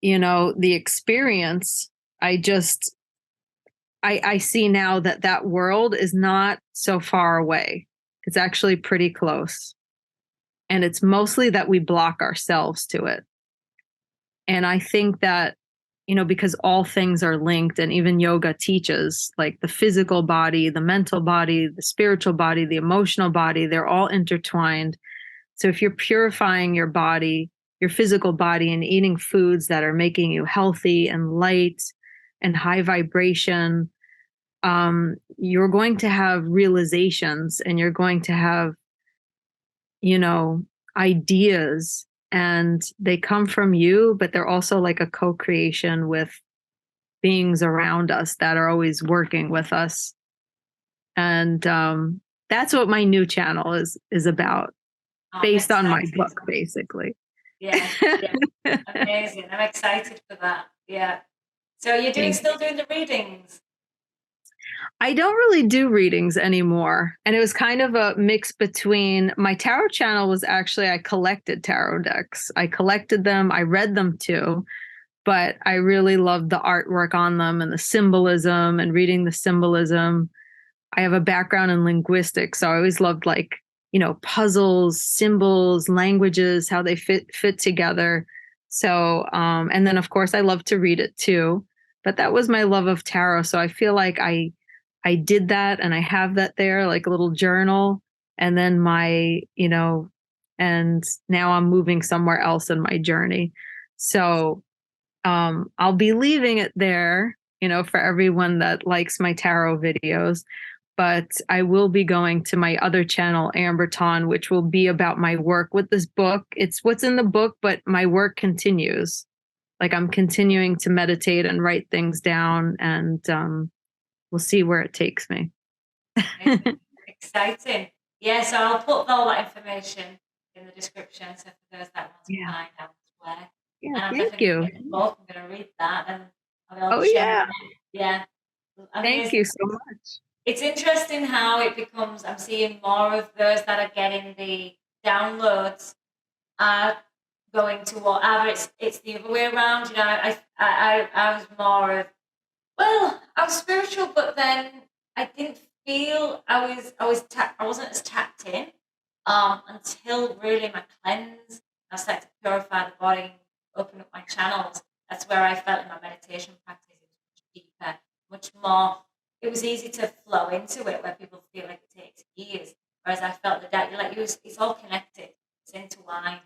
the experience, I see now that world is not so far away. It's actually pretty close. And it's mostly that we block ourselves to it. And I think that, because all things are linked, and even yoga teaches like the physical body, the mental body, the spiritual body, the emotional body, they're all intertwined. So if you're purifying your body, your physical body, and eating foods that are making you healthy and light and high vibration, you're going to have realizations and you're going to have, ideas, and they come from you, but they're also like a co-creation with beings around us that are always working with us. And that's what my new channel is about, based on my book, basically. Yeah. Amazing. I'm excited for that. Yeah. So you're still doing the readings? I don't really do readings anymore. And it was kind of a mix between my tarot channel was actually, I collected tarot decks. I collected them. I read them too, but I really loved the artwork on them and the symbolism and reading the symbolism. I have a background in linguistics, so I always loved like, puzzles, symbols, languages, how they fit together. So, and then of course I love to read it too, but that was my love of tarot. So I feel like I did that and I have that there, like a little journal. And then and now I'm moving somewhere else in my journey. So I'll be leaving it there, for everyone that likes my tarot videos. But I will be going to my other channel, Amber Tawn, which will be about my work with this book. It's what's in the book, but my work continues. Like I'm continuing to meditate and write things down, and we'll see where it takes me. Exciting. Yeah, so I'll put all that information in the description. So for those that want to Yeah. find out where. Yeah, And I'm thank definitely you. going to get the book. I'm going to read that and I'll be able Oh, to share yeah. it. Yeah. Thank Amazing. you so much. It's interesting how it becomes, I'm seeing more of those that are getting the downloads are going to whatever. It's the other way around. I was more of, well, I was spiritual, but then I didn't feel I wasn't as tapped in until really my cleanse. I started to purify the body, open up my channels. That's where I felt in my meditation practice. It was much deeper, much more. It was easy to flow into it, where people feel like it takes years. Whereas I felt that it's all connected, it's intertwined,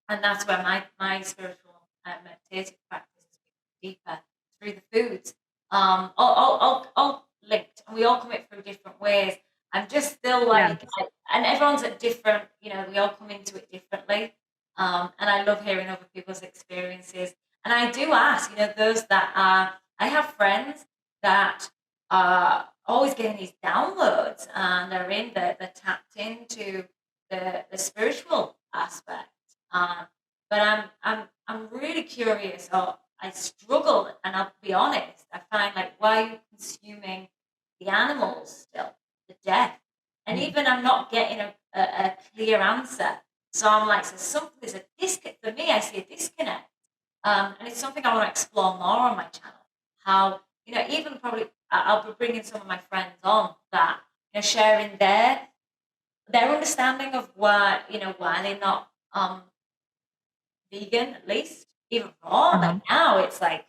and that's where my spiritual meditative practice is deeper through the foods. All linked, and we all come it through different ways. I'm just still like, and everyone's at different. We all come into it differently, and I love hearing other people's experiences. And I do ask, those that are. I have friends that are always getting these downloads, and they're they're tapped into the spiritual aspect. But I'm really curious, or I struggle, and I'll be honest. I find like, why are you consuming the animals still, the death, and even I'm not getting a clear answer. So I'm like, there's a disconnect for me. I see a disconnect, and it's something I want to explore more on my channel. How even probably I'll be bringing some of my friends on that sharing their understanding of why they're not vegan, at least even raw. Like now it's like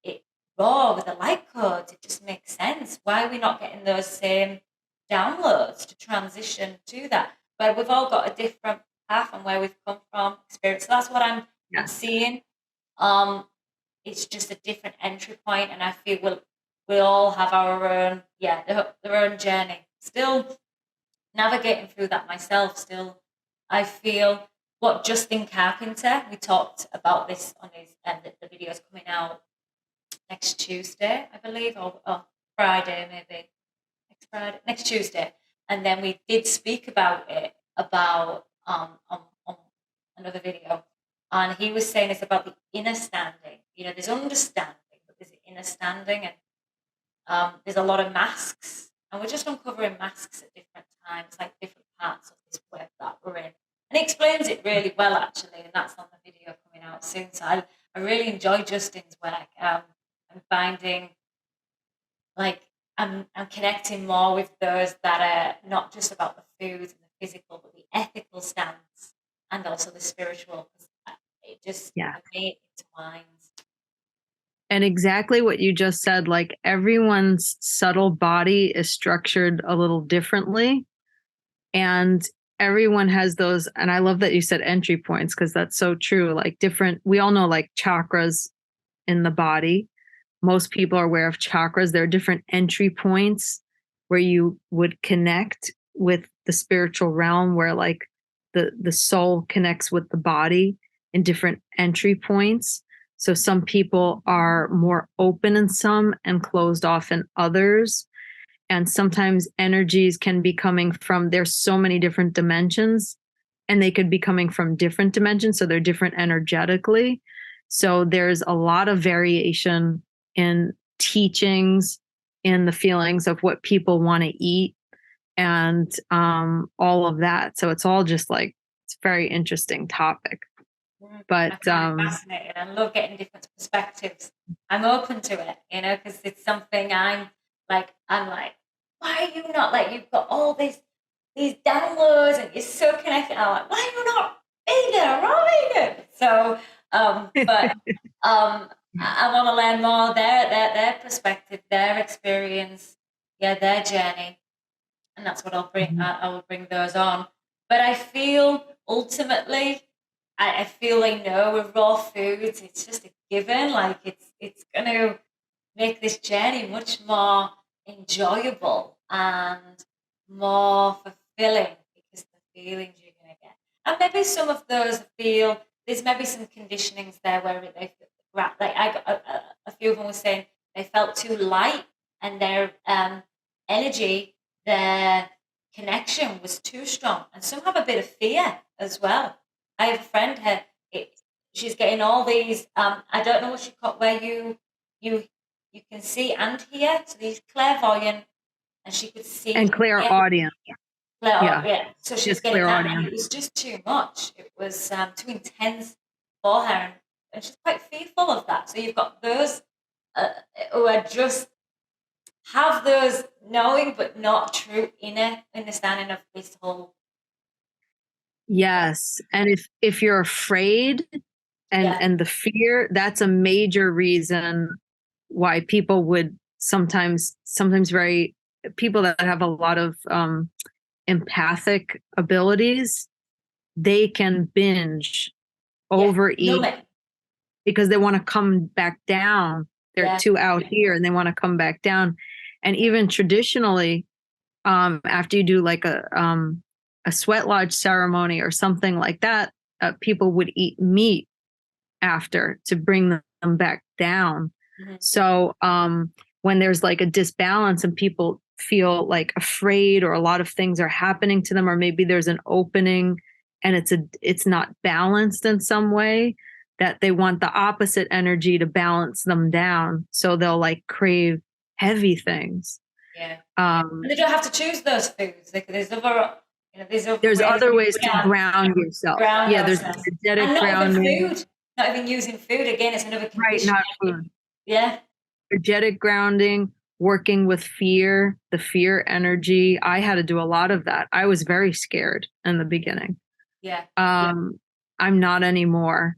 it raw with the light codes, it just makes sense. Why are we not getting those same downloads to transition to that? But we've all got a different path and where we've come from, experience. So that's what I'm seeing. It's just a different entry point, and I feel we all have our own their own journey. Still navigating through that myself. Still, I feel what Justin Carpenter, we talked about this on his the video's coming out next Tuesday, I believe, or Friday maybe. Next Tuesday. And then we did speak about it on another video. And he was saying it's about the inner standing. There's understanding, but there's inner standing, and there's a lot of masks. And we're just uncovering masks at different times, like different parts of this web that we're in. And he explains it really well, actually, and that's on the video coming out soon. So I really enjoy Justin's work. I'm finding like I'm connecting more with those that are not just about the food and the physical, but the ethical stance and also the spiritual. It just for me it intertwines. And exactly what you just said, like everyone's subtle body is structured a little differently. And everyone has those. And I love that you said entry points, because that's so true. Like we all know like chakras in the body. Most people are aware of chakras. There are different entry points where you would connect with the spiritual realm, where like the soul connects with the body in different entry points. So some people are more open in some and closed off in others. And sometimes energies can be coming from, there's so many different dimensions, and they could be coming from different dimensions. So they're different energetically. So there's a lot of variation in teachings, in the feelings of what people want to eat, and all of that. So it's all just like, it's a very interesting topic. But fascinating. I love getting different perspectives. I'm open to it, because it's something I'm like, why are you not like, you've got all these downloads and you're so connected. I'm like, why are you not vegan or raw vegan? So, but I want to learn more their perspective, their experience, their journey, and that's what I'll bring. I will bring those on. But I feel ultimately, I feel like with raw foods, it's just a given. Like it's gonna make this journey much more enjoyable and more fulfilling because of the feelings you're going to get. And maybe some of those feel there's maybe some conditionings there where they like I got a few of them were saying they felt too light and their energy, their connection was too strong, and some have a bit of fear as well. I have a friend she's getting all these I don't know what she called where you you can see and hear, so these clairvoyant, and she could see And clear hear. audience. Yeah. Yeah. So she's Just getting clear that, and audience. it was just too much. It was too intense for her, and she's quite fearful of that. So you've got those who are just have those knowing but not true inner understanding of this whole. Yes. And if you're afraid and the fear, that's a major reason why people would sometimes very people that have a lot of empathic abilities, they can binge, overeat because they want to come back down. They're too out here and they want to come back down. And even traditionally, after you do like a sweat lodge ceremony or something like that, people would eat meat after to bring them back down. Mm-hmm. So when there's like a disbalance and people feel like afraid or a lot of things are happening to them, or maybe there's an opening and it's not balanced in some way, that they want the opposite energy to balance them down. So they'll like crave heavy things. Yeah. And they don't have to choose those foods. Like there's other ways to ground yourself. There's energetic grounding. Food. Not even using food again. It's another condition. Right, not food. Yeah. Energetic grounding, working with fear, the fear energy. I had to do a lot of that. I was very scared in the beginning. Yeah. I'm not anymore.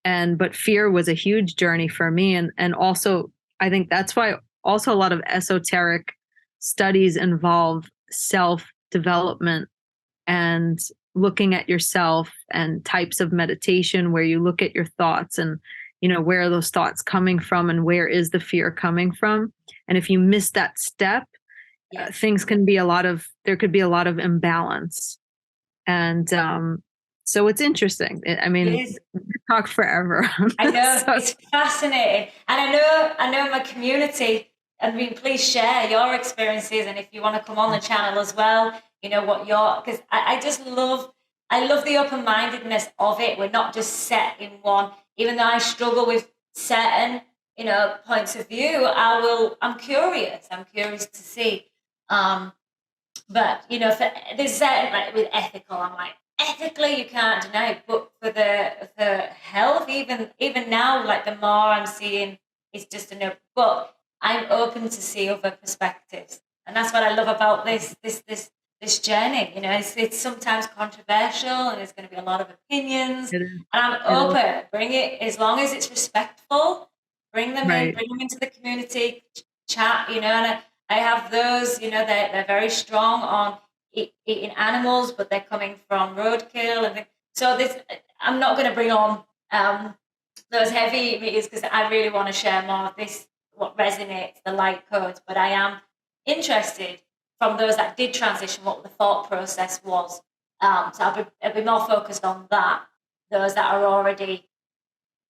But fear was a huge journey for me. And also, I think that's why also a lot of esoteric studies involve self-development and looking at yourself, and types of meditation where you look at your thoughts and, where are those thoughts coming from and where is the fear coming from? And if you miss that step, things can be there could be a lot of imbalance. And so it's interesting. We talk forever. I know, it's fascinating. And I know my community, please share your experiences, and if you want to come on the channel as well, because I love the open-mindedness of it. We're not just set in one, even though I struggle with certain, points of view. I'm curious to see. But, there's certain, like with ethical, I'm like, ethically you can't deny it, but for the health, even now, like the more I'm seeing, it's just a no. But I'm open to see other perspectives, and that's what I love about this journey. It's sometimes controversial, and there's going to be a lot of opinions, and I'm open. Bring it as long as it's respectful. Bring them in, bring them into the community, chat. And I have those. They're very strong on eating animals, but they're coming from roadkill, and so I'm not going to bring on those heavy meters because I really want to share more of this, what resonates, the light codes. But I am interested from those that did transition, what the thought process was. So I'll be more focused on that. Those that are already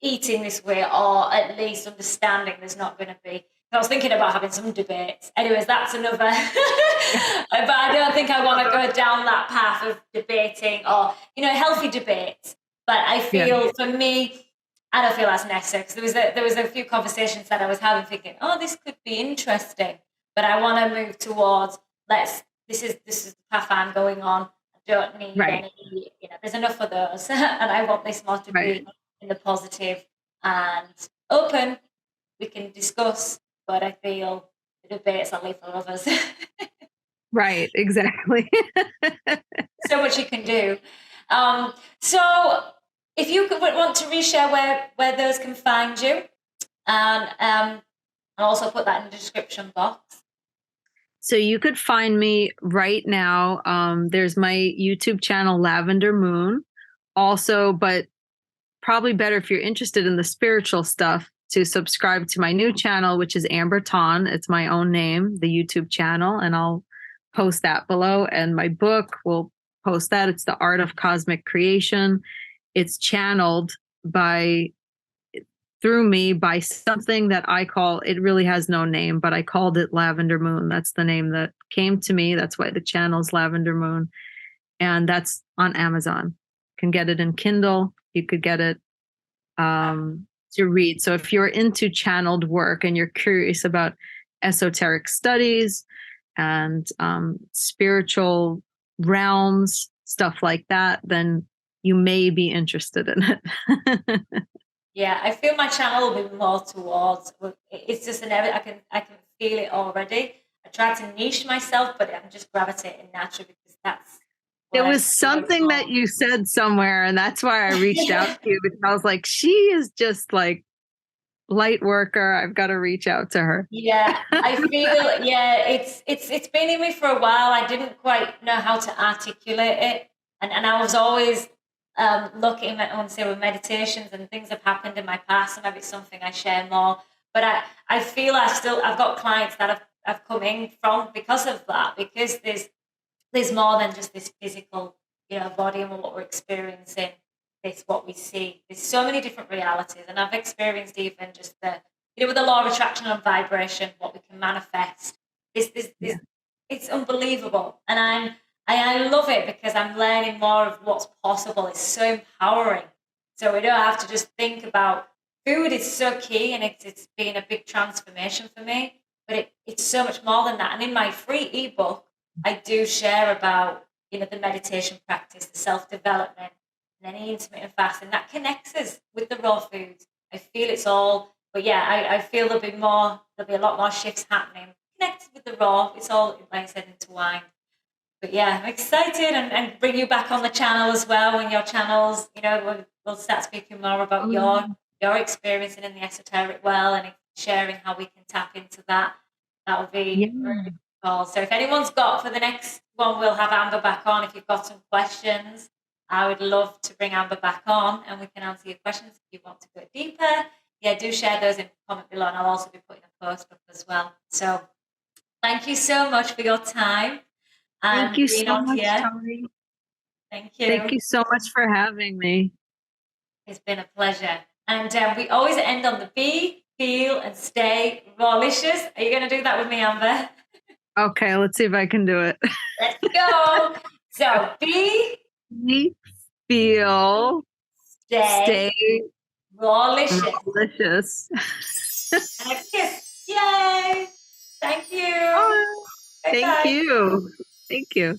eating this way, or at least understanding there's not going to be. I was thinking about having some debates. Anyways, that's another. But I don't think I want to go down that path of debating or, healthy debates. But I feel for me, I don't feel that's necessary, because there was a few conversations that I was having thinking, oh, this could be interesting. But I want to move towards, this is the path I'm going on. I don't need any, there's enough of those. And I want this more to be in the positive and open. We can discuss. But I feel the debates are lethal for others. Right, exactly. So much you can do. So if you want to reshare where those can find you, and I'll also put that in the description box. So you could find me right now. There's my YouTube channel, Lavender Moon. Also, but probably better if you're interested in the spiritual stuff, to subscribe to my new channel, which is Amber Tawn. It's my own name, the YouTube channel, and I'll post that below. And my book will post that. It's The Art of Cosmic Creation. It's channeled through me by something that I call, it really has no name, but I called it Lavender Moon. That's the name that came to me. That's why the channel's Lavender Moon. And that's on Amazon. You can get it in Kindle. You could get it to read. So if you're into channeled work and you're curious about esoteric studies and spiritual realms, stuff like that, then you may be interested in it. Yeah, I feel my channel will be more towards. It's just I can feel it already. I try to niche myself, but I'm just gravitating naturally because that's. It was something that you said somewhere, and that's why I reached out to you, because I was like, she is just like light worker. I've got to reach out to her. Yeah, I feel it's been in me for a while. I didn't quite know how to articulate it, and I was always looking at, I want to say, with meditations and things have happened in my past, and maybe it's something I share more. But I feel I've got clients that have come in from because of that, because there's more than just this physical, body and what we're experiencing. It's what we see. There's so many different realities, and I've experienced even just with the law of attraction and vibration, what we can manifest. It's unbelievable, and I love it because I'm learning more of what's possible. It's so empowering. So we don't have to just think about food. Is so key, and it's been a big transformation for me. But it's so much more than that. And in my free ebook, I do share about the meditation practice, the self-development, and any intermittent fasting that connects us with the raw foods. I feel it's all, but yeah, I feel there'll be a lot more shifts happening connected with the raw. It's all, like I said, intertwined. But yeah, I'm excited and bring you back on the channel as well when your channels, we'll start speaking more about your experiencing in the esoteric world and sharing how we can tap into that. That would be really cool. So if anyone's got, for the next one, we'll have Amber back on. If you've got some questions, I would love to bring Amber back on and we can answer your questions if you want to go deeper. Yeah, do share those in the comment below, and I'll also be putting a post up as well. So thank you so much for your time. Thank you so much, Toni. Thank you. Thank you so much for having me. It's been a pleasure. And we always end on the be, feel, and stay rawlicious. Are you going to do that with me, Amber? Okay, let's see if I can do it. Let's go. So be, feel, stay rawlicious. And a kiss. Yay. Thank you. Thank you. Thank you.